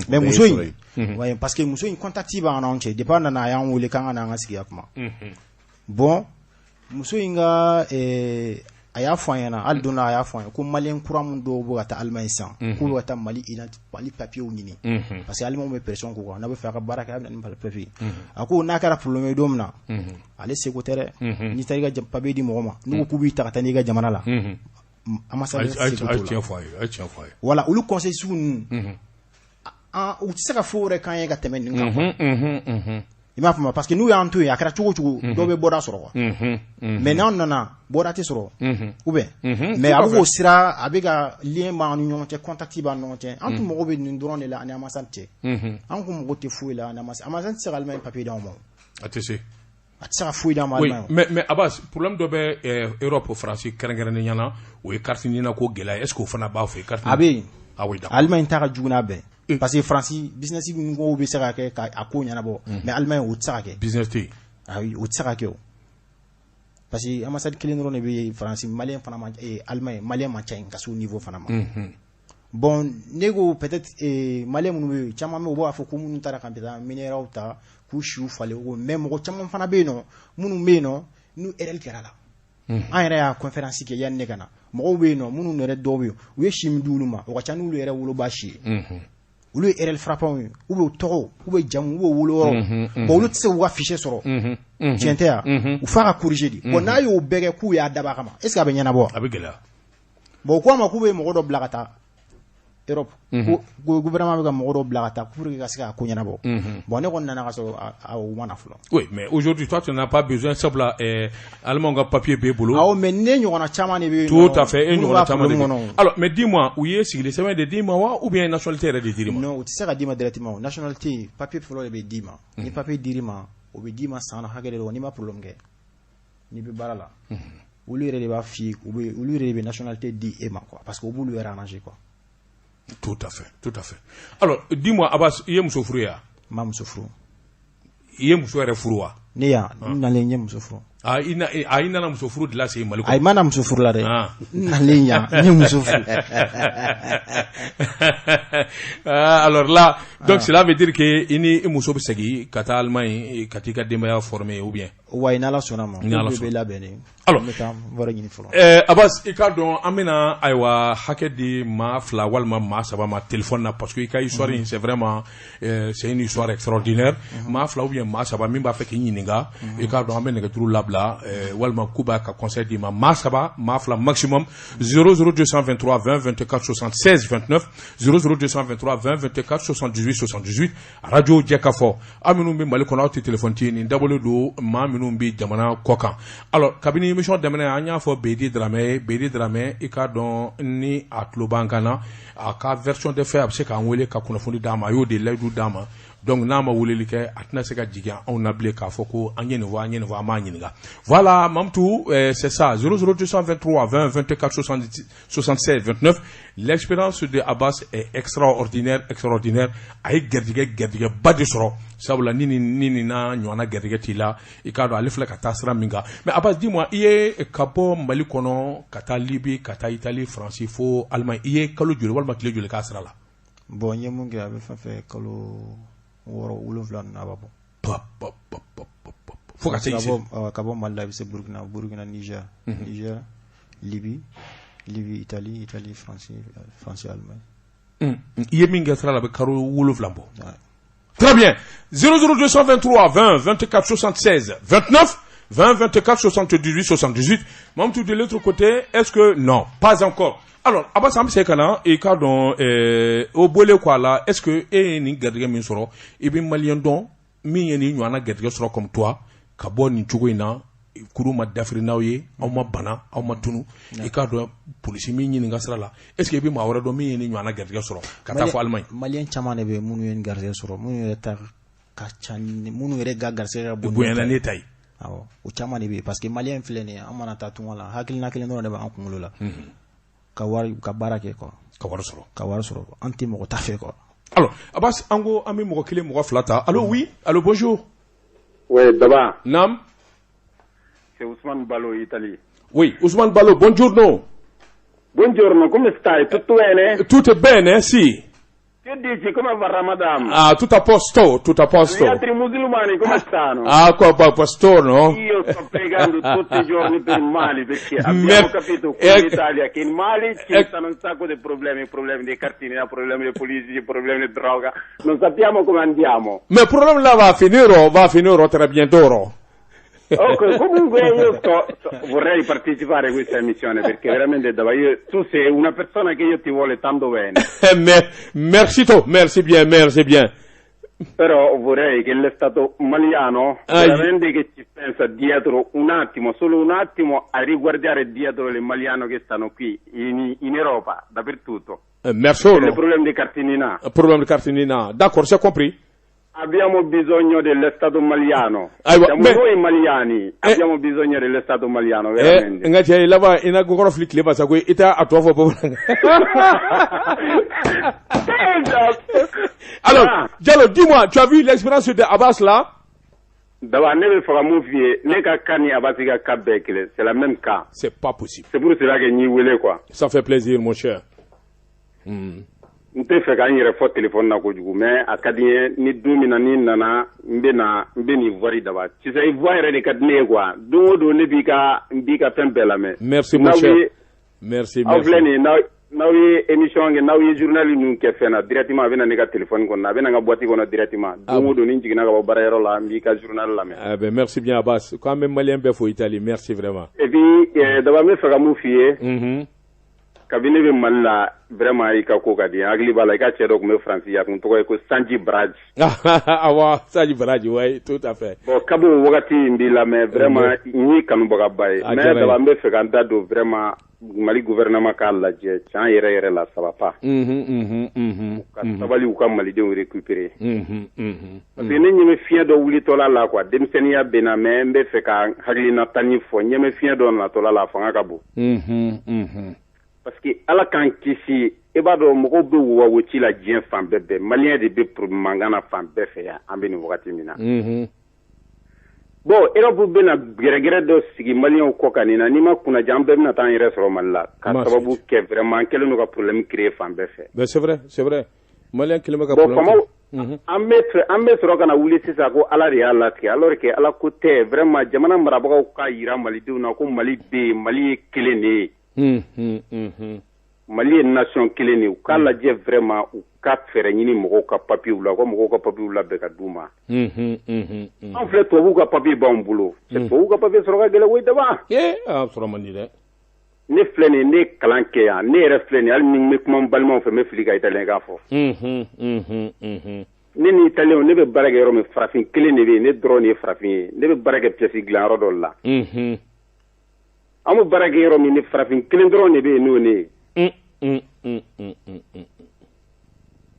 mais muso in ouais, parce que muso in contact b'an n'anw cɛ depuis a nana a y'an wele k'an ka n'an ka sigi ka kuma bon muso in ka a y'a fɔ an ɲɛna hali don a y'a fɔ an ye ko maliyɛn kura min dɔw bɛ ka taa Allemagne sisan k'u bɛ ka taa Mali papiers ɲini parce que Allemagne bɛ pression k'u kan n'a bɛ fɛ a ka baara kɛ a bɛ na ni papier a ko n'a kɛra problème ye don min na ale seko tɛ dɛ n'i taara i ka papier di mɔgɔ ma n'u ko k'u b'i ta ka taa n'i ka jamana la ambassadeur voilà olu conseil sugu ninnu u tɛ se ka fo yɛrɛ kan ye ka tɛmɛ nin kan quoi i m'a faamu parce que n'u y'an to yen a kɛra cogo cogo dɔ bɛ bɔda sɔrɔ quoi mais n'anw nana bɔda tɛ sɔrɔ ou bien mais a bɛ k'o sira a bɛ ka lien b'an ni ɲɔgɔn cɛ contact b'an ni ɲɔgɔn cɛ an tun mago bɛ nin dɔrɔn de la ani ambassade cɛ an kun mago tɛ foyi la ani ambassade tɛ se ka Allemagne papier d'anw ma a tɛ se ka foyi d'an ma Allemagne mais Abbas problème dɔ bɛ Europe France kɛrɛnkɛrɛnnen ɲɛna o ye carte ɲina ko gɛlɛya est ce que o fana b'a fɛ carte a bɛ yen oui Allemagne ta ka jugu n'a bɛɛ parce que France business ko bɛ se ka kɛ a ko ɲɛnabɔ mais Allemagne o tɛ se ka kɛ business tɛ yen o tɛ se ka kɛ o parce que ambassade kelen dɔrɔn de bɛ France malien fana ma Allemagne malien man ca yen ka se o niveau fana ma bon ne ko peut-être malien minnu bɛ yen caman bɛ yen u b'a fɔ ko minnu taara ka taa minéraux ta k'u siw falen o mais mɔgɔ caman fana bɛ yen nɔ minnu bɛ yen nɔ n'u RL kɛra la an yɛrɛ y'a conférence kɛ yanni ne ka na mɔgɔw bɛ yen nɔ minnu yɛrɛ dɔw bɛ yen u ye si min di olu ma o ka ca n'olu yɛrɛ woloba si ye olu ye RL frappants ye ou bien u tɔgɔ ou bien jamu ou bien woloyɔrɔ bon olu tɛ se k'u ka fichier sɔrɔ tiɲɛ tɛ yan u f'a ka corriger de bon n'a y'o bɛɛ kɛ k'u y'a dab'a kama est ce que a bɛ ɲɛnabɔ a bɛ gɛlɛya bon u ko a ma k'u bɛ mɔgɔ dɔ bila ka taa Europe ko gouvernement bɛ ka mɔgɔ dɔ bila ka taa pour que ka se ka ko ɲɛnabɔ bon ne kɔni nana ka sɔrɔ u ma na fɔlɔ oui mais aujourd'hui toi tu n'as pas besoin sabula Allemand ka papier b'e bolo awɔ mais ne ɲɔgɔnna caman de bɛ yen tout à fait e ɲɔgɔnna caman de bɛ yen alors mais dis-moi u ye sigili sɛbɛn de d'i ma wa ou bien nationalité yɛrɛ de dir'i ma non u tɛ se ka d'i ma directement nationalité papier fɔlɔ de bɛ d'i ma ni papier dir'i ma o bɛ d'i ma san hakɛ de la n'i ma problème kɛ n'i bɛ baara la olu yɛrɛ de b'a f'i ye olu yɛrɛ de bɛ nationalité di e ma quoi parce que u b'olu yɛrɛ arranger quoi. Tout à fait. Alors, dis-moi, Abbas, il y a muso furu ya? Ma muso furu. Il y a muso yɛrɛ furu wa? Ne ya, nalen ye muso furu. I nana muso furu de la se Mali kɔnɔ. Ayi mana muso furu la dɛ. Nalen ya, ne muso furu. Alors là, donc cela veut dire que ini muso bɛ segin ka taa Allemagne ka t'i ka denbaya former ou bien? Wa n'ala sɔnna ma. N'ala sɔnna. Bɛ labɛnnen. Alors, wɛrɛ ɲini fɔlɔ. Abbas, i k'a dɔn an bɛna ayiwa hakɛ di maa fila walima maa saba ma téléphone na parce que i ka histoire in c'est vraiment c'est une histoire extraordinaire. Maa fila ou bien maa saba min b'a fɛ k'i ɲininka i k'a dɔn an bɛ nɛgɛjuru labila walima k'u b'a ka conseil d'i ma maa saba maa fila maximum 00223 20 24 76 29 00223 20 24 78 78 radio Jɛkafɔ aw minnu bɛ Mali kɔnɔ aw tɛ téléphone ci nin dabɔlen don maa minnu bɛ jamana kɔ kan alors kabini émission daminɛ an y'a fɔ Bedi Dramɛ i k'a dɔn ni a tulo b'an kan na a ka version de fait a bɛ se k'an wele ka kunnafoni d'a ma a y'o de layidu d'a ma donc n'a ma weleli kɛ a tɛna se ka jigin anw na bilen k'a fɔ ko an ye nin fɔ an m'a ɲininka voilà Mamtu c'est ça 00223 20 24 76 29 l'expérience de Abbas est extraordinaire a ye garijɛgɛ ba de sɔrɔ sabula ni n'a ɲɔgɔnna garijɛgɛ t'i la i k'a dɔn ale filɛ ka taa sira min kan mais Abbas dis-moi i ye ka bɔ Mali kɔnɔ ka taa Libye ka taa Italie France fo Allemagne i ye kalo joli walima tile joli k'a sira la bon n ye mun kɛ a bɛ fɛn fɛn kalo 6-7 ninnu a b'a bɔ fo ka se ka bɔ Mali la i bɛ se Burkina Niger Libye Italie France Allemagne i ye min kɛ sira la a bɛ kalo 7 bɔ très bien 00223 20 24 76 29 20 24 78 78 Mamtou de l'autre côté est-ce que non pas encore alors Abbas an bɛ se ka na i k'a dɔn o bɔlen kɔ a la est-ce que e ye nin garijɛgɛ min sɔrɔ i bɛ maliyɛn dɔn min ye nin ɲɔgɔnna garijɛgɛ sɔrɔ comme toi ka bɔ nin cogo in na kuru ma dafiri n'aw ye aw ma bana aw ma tunu i k'a dɔn polisi min ɲininka sira la est-ce que i bɛ maa wɛrɛ dɔn min ye nin ɲɔgɔnna garijɛgɛ sɔrɔ ka taa fɔ Allemagne maliyɛn caman de bɛ yen minnu ye nin garijɛgɛ sɔrɔ minnu yɛrɛ ta ka ca minnu yɛrɛ ka garijɛgɛ ka bon bonyana ne ta ye awɔ o caman de bɛ yen parce que maliyɛn filɛ nin ye an mana taa tunga la hakilina kelen dɔrɔn de b'an kunkolo la ka baara kɛ quoi ka wari sɔrɔ an tɛ mɔgɔ ta fɛ quoi alors Abbas an ko an bɛ mɔgɔ kelen mɔgɔ fila ta allo oui allo bonjour oui Daba naam c'est Ousmane Ballo Italie oui Ousmane Ballo buongiorno come stai tutto bene tutto bene sì che dici come va Ramadan tutto a posto gli altri musulmani come stanno qua a posto no io sto pregando tutti i giorni per il Mali perché abbiamo capito qui in Italia che in Mali ci stanno un sacco di problemi dei cartini problemi dei politici problemi di droga non sappiamo come andiamo mais problème là va finire très bientôt Ok, comunque io vorrei partecipare a questa emissione perché veramente tu sei una persona che io ti vuole tanto bene. Merci bien. Però vorrei che lo Stato maliano veramente che ci pensa dietro un attimo, solo un attimo, a riguardare dietro le maliane che stanno qui in Europa, dappertutto. Merci. Il problema di Cartinina. D'accord, j'ai compris. Abbiamo bisogno dello Stato maliano. Siamo noi maliani, abbiamo bisogno dello Stato maliano, veramente. Ngati là-bas, il y a encore flic là-bas, ça quoi, ita à toi faut Alors, Diallo, dis-moi, tu as vu l'expérience de Abbas là? D'abord, ne fera moufier, ne ka kani Abbas ka kabekle, c'est la même cas. C'est pas possible. C'est pour cela que ni voulez quoi. Ça fait plaisir, mon cher. Nte fɛ k'an yɛrɛ fɔ téléphone na kojugu mais a ka di ye ni don min na ni nana n bɛ ni Ivoire daba sisan Ivoire yɛrɛ de ka di ne ye quoi don o don ne b'i ka fɛn bɛɛ lamɛn. Merci mon cher. Merci. Aw filɛ nin ye n'aw ye émission kɛ n'aw ye journal ninnu kɛ fɛn na directement a bɛ na ne ka téléphone kɔnɔ a bɛ na n ka boîte kɔnɔ directement don o don ni n jiginna ka bɔ baarayɔrɔ la n b'i ka journal lamɛn. Ah ben merci bien Abbas k'an bɛ maliyɛn bɛɛ fo Italie merci vraiment. Et puis daba n bɛ fɛ ka mun f'i ye. Kabini bɛ Mali la vraiment i ka ko ka di hakili b'a la i ka cɛ dɔ tun bɛ Faransi a tun tɔgɔ ye ko Sanji Baraji. Awɔ Sanji Baraji oui tout à fait. Bon kabo wagati in b'i lamɛn vraiment n y'i kanubagaba ye mais daba n bɛ fɛ ka n da don vraiment Mali gouvernement k'a lajɛ tiɲɛ yɛrɛ yɛrɛ la ça va pas. Ka sabali u ka malidenw récupérer. Parce que ne ɲɛ bɛ fiɲɛ dɔ wulitɔla la quoi denmisɛnninya bɛ na mais n bɛ fɛ ka hakilinatani fɔ n ɲɛ bɛ fiɲɛ dɔ natɔla la a fanga ka bon. Parce que ala k'an kisi i b'a dɔn mɔgɔw bɛ wawo ci la diɲɛ fan bɛɛ bɛɛ maliyɛn de bɛ mankan na fan bɛɛ fɛ yan an bɛ nin wagati min na. Bon Europe bɛna gɛrɛgɛrɛ dɔ sigi maliyɛnw kɔ kan nin na n'i ma kunnaja an bɛɛ bɛna taa an yɛrɛ sɔrɔ Mali la ka sababu kɛ vraiment an kɛlen don ka problème créer fan bɛɛ fɛ. Mais c'est vrai maliyɛn kɛlen bɛ ka problème. An bɛ sɔrɔ ka na wuli sisan ko ala de y'a latigɛ alors que ala ko tɛ vraiment jamana marabagaw k'a yira malidenw na ko Mali bɛ yen Mali ye kelen de ye. Mali ye nation kelen de u k'a lajɛ vraiment u ka fɛɛrɛ ɲini mɔgɔw ka papiers la u ka mɔgɔw ka papiers labɛn ka d'u ma. An filɛ tubabuw ka papier b'anw bolo tubabuw ka papier sɔrɔ ka gɛlɛn koyi daba. Sɔrɔ man di dɛ. Ne filɛ nin ye ne ye kalan kɛ yan ne yɛrɛ filɛ nin ye hali ni n bɛ kuma n balimaw fɛ n bɛ fili ka italien k'a fɔ. Ne ni italien ne bɛ baara kɛ yɔrɔ min farafin kelen de bɛ yen ne dɔrɔn de ye farafin ye ne bɛ baara kɛ pièce dilan yɔrɔ dɔ la. An bɛ baara kɛ yɔrɔ min ni farafin kelen dɔrɔn de bɛ yen n'o ne ye.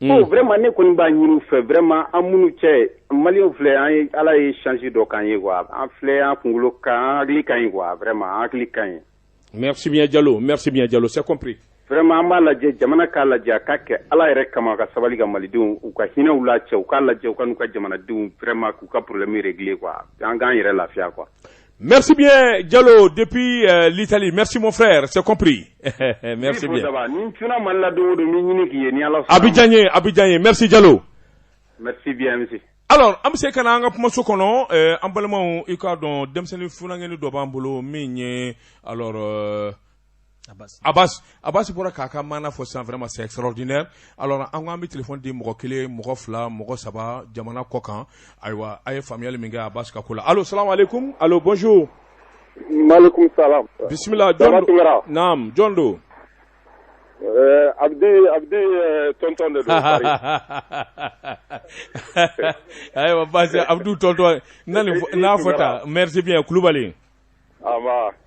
Bon vraiment ne kɔni b'a ɲini u fɛ vraiment an minnu cɛ maliyɛnw filɛ ala ye chance dɔ k'an ye quoi an filɛ an kunkolo kan an hakili ka ɲi quoi vraiment an hakili ka ɲi. Merci bien Diallo c'est compris. Vraiment an b'a lajɛ jamana k'a lajɛ a k'a kɛ ala yɛrɛ kama ka sabali ka malidenw u ka hinɛw lacɛ u k'a lajɛ u ka n'u ka jamanadenw vraiment k'u ka problème régler quoi an k'an yɛrɛ lafiya quoi. Merci bien Diallo depuis l'Italie. Merci mon frère, c'est compris. Merci bien. Abidjan, merci Diallo. Merci bien monsieur. Alors, am se kana anga kuma so kono an balimaw i ka dɔn denmisɛnnin funangɛni dɔ b'an bolo min ye alors Abbas bɔra k'a ka maana fɔ sisan vraiment c'est extraordinaire. Alors an ko an bɛ téléphone di mɔgɔ kelen mɔgɔ fila mɔgɔ saba jamana kɔ kan ayiwa a ye faamuyali min kɛ Abbas ka ko la. Allo salamu aleykum allo bonjour. Maaleykum salam. Bisimila John do. Naam John do. Abdi tonton de do. Ayiwa basi Abdou tonton n'a fɔta merci bien Kulubali.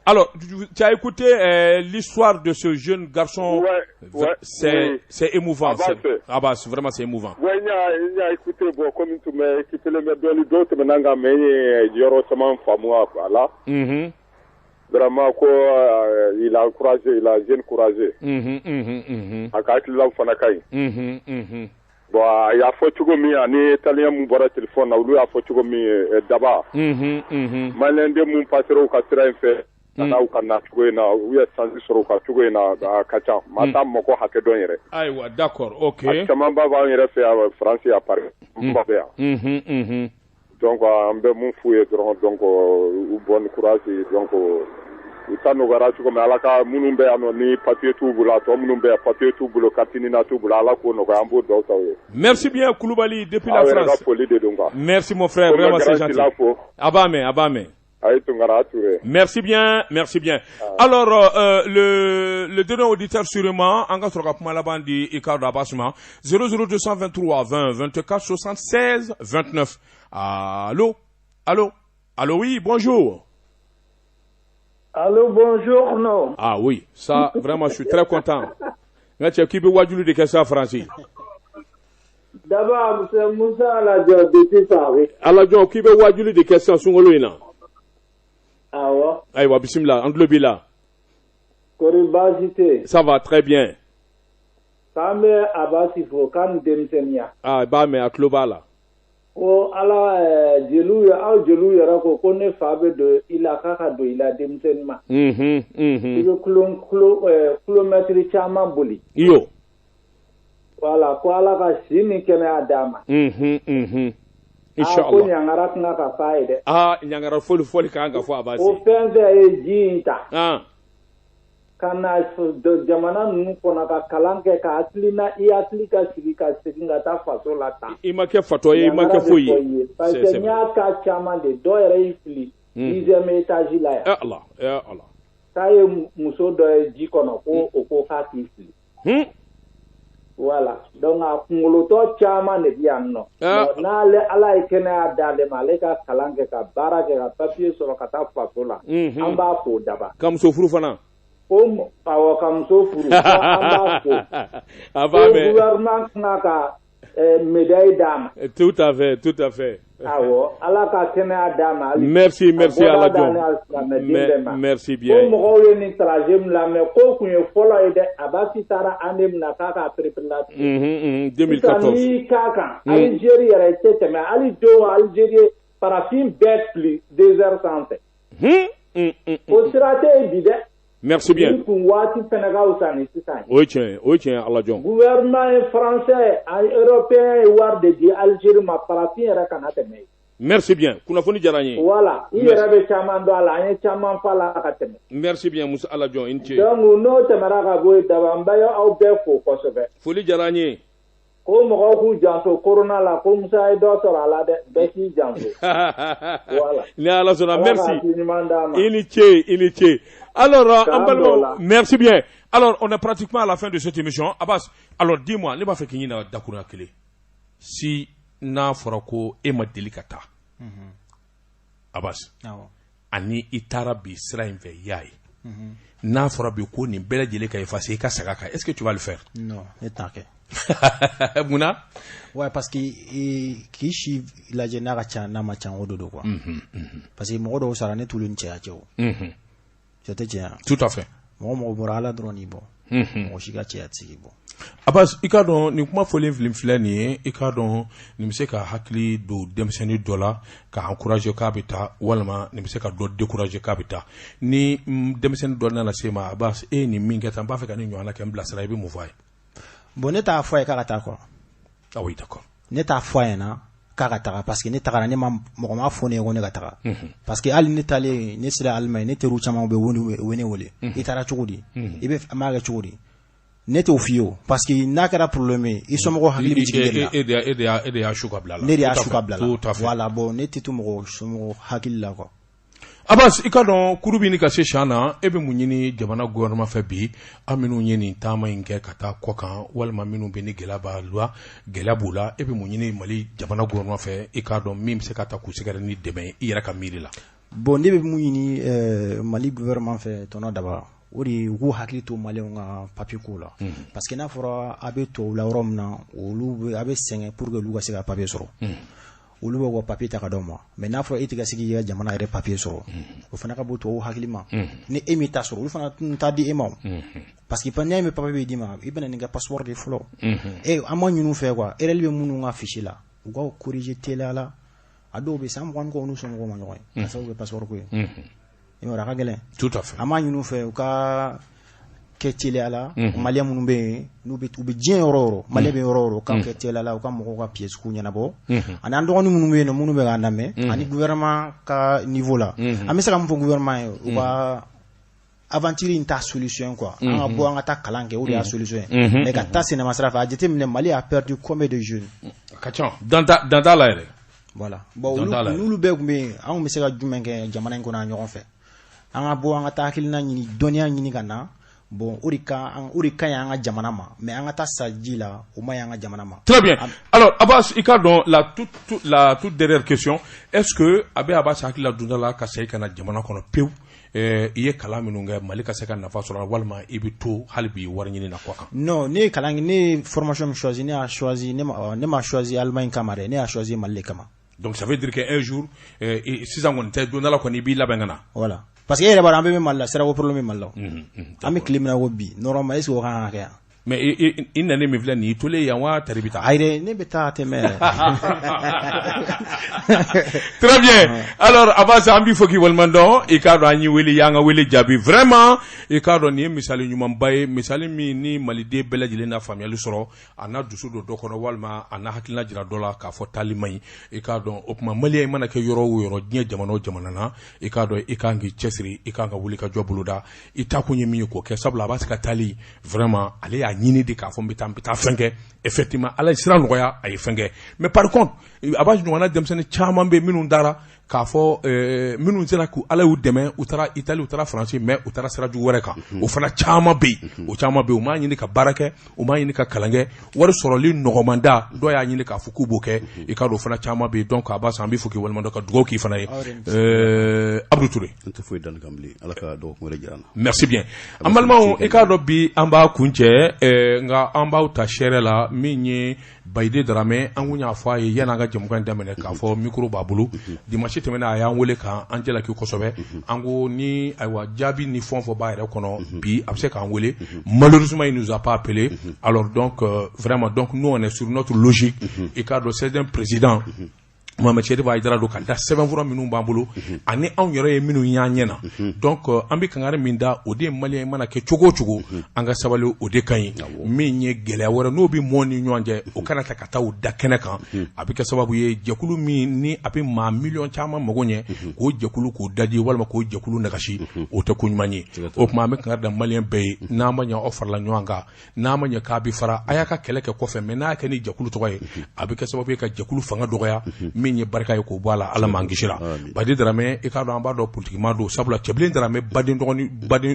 Alors, tu as écouté l'histoire de ce jeune garçon. C'est émouvant. Abbas, vraiment c'est émouvant. Oui, il a écouté, bon, comme tu m'as écouté le d'autres, maintenant, mais il y aura seulement fameux, là. Vraiment, il a encouragé, il a jeune courageux. Bon, il a fait tout comme un Italien mon bras téléphone, il a fait tout comme d'abord. Malende mon passer au Castrin fait, na au Canada, oui, sans sur au Castrin à Kacha, madame Moko Hakedonere. Aïe, d'accord, ok. Comment va en fait à France et à Paris? Donc, on peut mon fouiller, donc, bon courage, donc, utano garage comme alaka munumbe anoni papier tout bula to munumbe papier tout bulo katinina tout bula ala ko no ambo do sawe. Merci bien Koulibaly depuis la France. Merci mon frère, vraiment c'est gentil. Abame. Merci bien, merci bien. Alors, le dernier auditeur sûrement, en cas de la bande Icardo Abassuma, 00223 20 24 76 29. Allô, oui, bonjour. Allô, bonjour, non. Ah oui, ça, vraiment, je suis très content. Merci, qui peut voir du de question français? D'abord, c'est Moussa Aladjo depuis Paris. Aladjo, qui peut voir du de question sur le Loïna? Ah ouais? Aïwa, bismillah, Andlobila. Koribazité. Ça va très bien. Kame Abasifo, Kam Demsenia. Ah, bah, mais à Klobala. Oh, ala, Jelou, Yarako, Kone Fabe de Ilakaka de Ila Demsenma. Le kilomètre Chama Boli. Yo. Voilà, quoi la Chine Kene Adama. Inshallah. Ah, Nyangara foli kanga fo Abasi. O fenze e jinta. Ah. Kana de jamana nu kona ka kalanke ka aslina I aslika sibika siginga ta faso la ta. Imake fatoye imake foyi. Parce que nya ka chama de do ere ifli. 10e étage la ya. Allah. Taye muso do ji kono ko ko ka ifli. Voilà. Donc a kungoloto chama ne bianno. Na le ala ikene adale maleka kalanke ka barake ka papier soro ka ta faso la. Amba fo daba. Kam so furu fana. Comme awa kam so furu amba fo. Aba me. Gouvernement naka médaille d'âme. Tout à fait. Awo ala ka kene adama. Merci Aladjo. Merci bien. Ko mo yo ni trajem la me ko kunye fola ede abasi tara anem na kaka preplat. 2014. Ni kaka Algérie era tete mais Algérie parafin bet plus 2h30. O sirate bide. Merci bien. Oui, tiens, Aladjo. Gouvernement français, européen, war de di Algérie ma parafin era kanate me. Merci bien. Kunafoni jaranye. Voilà. Il y avait chaman do ala, il chaman fala kateme. Merci bien, Moussa Aladjo. Inche. Donc, no temara ka boy dabambayo au befo kosobe. Foli jaranye. Ko mo ko janto corona la ko musa do so ala de beki janto. Voilà. Ni ala sona merci. Iniche. Alors, merci bien. Alors, on est pratiquement à la fin de cette émission. Abbas, alors dis-moi, ne b'a fait qu'il y ait un d'accord à clé. Si n'a farako et ma délicata. Abbas, ani itara bi sera in fait yai. N'a farabi ko ni belle délicat effacé ka sagaka. Est-ce que tu vas le faire? Non, c'est tanké. Mouna? Ouais, parce que qui la génération n'a pas changé de quoi. Parce que moi, je suis tout le monde. Tout à fait. Abbas, ikadon ni kuma folen filmfilani ikadon ni mse ka hakili do demseni dola ka encourager ka bita walma ni mse ka do décourager ka bita ni demseni dola na sema Abbas ni mingeta mba fe ka ni nywana ke mbla sala bi mouvaye. Bon neta foye ka ta ko. Ah oui, d'accord. Neta foye na karatara parce que ne tagara ne ma mɔgɔ fone ko ne ka taga parce que hali ne tale ne sira Allemagne ne teru caman bɛ wene wele I taara cogo di I bɛ ma kɛ cogo di ne t'o f'i ye parce que n'a kɛra problème I somɔgɔw hakili bɛ jigin la e de y'a su ka bila la ne de y'a su ka bila la voilà bon ne tɛ to mɔgɔ somɔgɔw hakili la quoi. Abbas ikadon kuru bi ni ka se shana e be mun ɲini jamana gouvernement fɛ bi an minnu ye nin taama in kɛ ka taa kɔ kan walima minnu be ni gɛlɛya b'a la gɛlɛya b'u la e be mun ɲini Mali jamana gouvernement fɛ i k'a dɔn min be se ka ta k'u sɛgɛrɛ ni dɛmɛ I yɛrɛ ka miiri la. Bon ne be mun ɲini Mali gouvernement fɛ tɔnɔ daba o de k'u hakili to maliyɛnw ka papier ko la parce que n'a fɔra a be tubabu la yɔrɔ min na olu a be sɛgɛn pour que olu ka se ka papier sɔrɔ. Olu bɛ ko papier ta ka d'aw ma mais n'a fɔra e tɛ ka se k'i ka jamana yɛrɛ papier sɔrɔ o fana ka bɔ tubabu hakili ma ni e m'i ta sɔrɔ olu fana t'a di e ma parce que n'i y'a mɛn papier bɛ d'i ma I bɛna n'i ka passeport de fɔlɔ an ma ɲin'u fɛ quoi erreur bɛ minnu ka fichier la u ka corriger teliya la a dɔw bɛ san 20 kɔ n'u somɔgɔw ma ɲɔgɔn ye ka sababu kɛ passeport ko ye i m'a dɔn a ka gɛlɛn tout à fait an ma ɲin'u fɛ u ka kɛ teliya la maliyɛn minnu bɛ yen n'u bɛ u bɛ diɲɛ yɔrɔ o yɔrɔ maliyɛn bɛ yɔrɔ o yɔrɔ ka kɛ teliya la u ka mɔgɔw ka pièces k'u ɲɛnabɔ ani an dɔgɔnin minnu bɛ yen nɔ minnu bɛ k'an lamɛn ani gouvernement ka niveau la an bɛ se ka mun fɔ gouvernement ye u ka aventure in ta solution quoi an ka bɔ an ka taa kalan kɛ o de y'a solution ye mais ka taa sinema sira fɛ a jateminɛ Mali a perdu combien de jeunes ka ca dans ta la yɛrɛ voilà bon n'olu bɛɛ kun bɛ anw bɛ se ka jumɛn kɛ jamana in kɔnɔ ɲɔgɔn fɛ an ka bɔ an ka taa hakilina ɲini dɔnniya ɲini ka na bon o de ka ɲi an ka jamana ma mais an ka taa sa ji la o ma ɲi an ka jamana ma. Très bien. Alors Abbas i ka dɔn la toute dernière question est-ce que Abbas hakili la dunda la ka segin ka na jamana kɔnɔ pewu i ye kalan minnu kɛ Mali ka se ka nafa sɔrɔ walima i bɛ to hali bi wari ɲini na kɔ kan. Non ne ye kalan ne ye formation min choisi ne m'a choisi Allemagne kama dɛ ne y'a choisi Mali kama. Donc ça veut dire que un jour sisan kɔni tɛ don dɔ la kɔni i b'i labɛn ka na. Voilà parce que e yɛrɛ b'a dɔn an bɛ min Mali la sira ko problème bɛ Mali la an bɛ tile min na ko bi normalement est-ce que o kan ka kɛ yan. Mais i nane min filɛ nin i tolen yan wa tari bɛ taa. Ayi dɛ ne bɛ taa tɛmɛ. Très bien. Alors Abbas an b'i fɔ k'i waleɲuman i k'a dɔn an y'i wele y'an ka wele jaabi vraiment i k'a dɔn nin ye misali ɲumanba ye misali min ni maliden bɛɛ lajɛlen na faamuyali sɔrɔ a n'a dusu don dɔ kɔnɔ walima a n'a hakilina jira dɔ la k'a fɔ taali man ɲi i k'a dɔn o tuma maliyɛn i mana kɛ yɔrɔ o yɔrɔ diɲɛ jamana o jamana na i k'a dɔn i kan k'i cɛsiri i kan ka wuli ka jɔ boloda i taa kun ye min ye k'o kɛ sabula Abbas ka taali vraiment ale y'a ɲini de k'a fɔ n bɛ taa fɛn kɛ effectivement ala ye sira nɔgɔya a ye fɛn kɛ mais par contre Abbas ɲɔgɔnna denmisɛnnin caman bɛ minnu dara k'a fɔ minnu sera ko ala y'u dɛmɛ u taara Italie u taara France mais u taara sira jugu wɛrɛ kan o fana caman bɛ yen o caman bɛ yen u m'a ɲini ka baara kɛ u m'a ɲini ka kalan kɛ wari sɔrɔli nɔgɔmanda dɔw y'a ɲini k'a fɔ k'u b'o kɛ i ka don o fana caman bɛ yen donc Abbas an b'i fɔ k'i waleɲuman dɔn ka dugawu k'i fana ye Abdou Touré. N tɛ foyi dɔn kan bilen ala ka dɔgɔkun wɛrɛ jira an na. Merci bien an balimaw i k'a dɔn bi an b'a kun cɛ nka an b'aw ta sɛrɛ la min ye Bayide Darame an kun y'a fɔ a ye yanni an ka jɛmukan in daminɛ k'a fɔ micro b'a bolo dimanche tɛmɛnen a y'an wele k'an jalaki kosɛbɛ an ko ni ayiwa jaabi ni fɛn o fɛn b'a yɛrɛ kɔnɔ bi a bɛ se k'an wele malheureusement il nous a pas appelé alors donc vraiment donc nous on est sur notre logique i k'a dɔn c'est un président Mohamed Chérif Aïdara do ka da sɛbɛnfura minnu b'an bolo ani anw yɛrɛ ye minnu y'an ɲɛ na donc an bɛ kangari min da o de ye maliyɛn mana kɛ cogo o cogo an ka sabali o de ka ɲi min ye gɛlɛya wɛrɛ n'o bɛ mɔɔ ni ɲɔgɔn cɛ o kana ta ka taa o da kɛnɛ kan a bɛ kɛ sababu ye jɛkulu min ni a bɛ maa miliyɔn caman mago ɲɛ k'o jɛkulu k'o daji walima k'o jɛkulu nagasi o tɛ ko ɲuman ye o tuma an bɛ kangari da maliyɛn bɛɛ ye n'an ma ɲɛ aw farala ɲɔgɔn kan n'an ma ɲɛ k'a bɛ fara a y'a ka kɛlɛ kɛ kɔfɛ mais n'a y'a kɛ ni jɛkulu tɔgɔ ye a bɛ kɛ sababu ye ka jɛkulu fanga dɔgɔya min ye barika ye k'o bɔ a la ala m'an kisi la Bayide Darame i k'a dɔn an b'a dɔn politique ma don sabula Cɛbilen Darame baden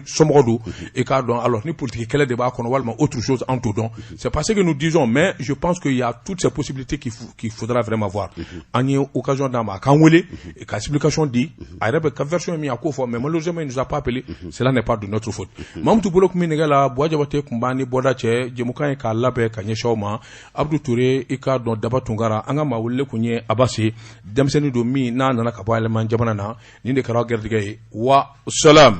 somɔgɔ don i k'a dɔn alors ni politique kɛlɛ de b'a kɔnɔ walima autre chose an t'o dɔn c'est parce que nous disons mais je pense qu'il y a toutes ces possibilités qu'il faudra vraiment voir an ye occasion d'a ma a k'an wele ka explication di a yɛrɛ bɛ ka version min a k'o fɔ mais malheureusement il nous a pas appelé cela n'est pas de notre faute Mamutu Bolo kun bɛ nɛgɛ la Buwa Jabate kun b'an ni bɔda cɛ jɛmukan ye k'a labɛn ka ɲɛsin aw ma Abdou Touré i k'a dɔn Daba Tunkara an ka maa welelen kun ye Abbas ye denmisɛnnin don min n'a nana ka bɔ Allemagne jamana na nin de kɛra garijɛgɛ ye wa salam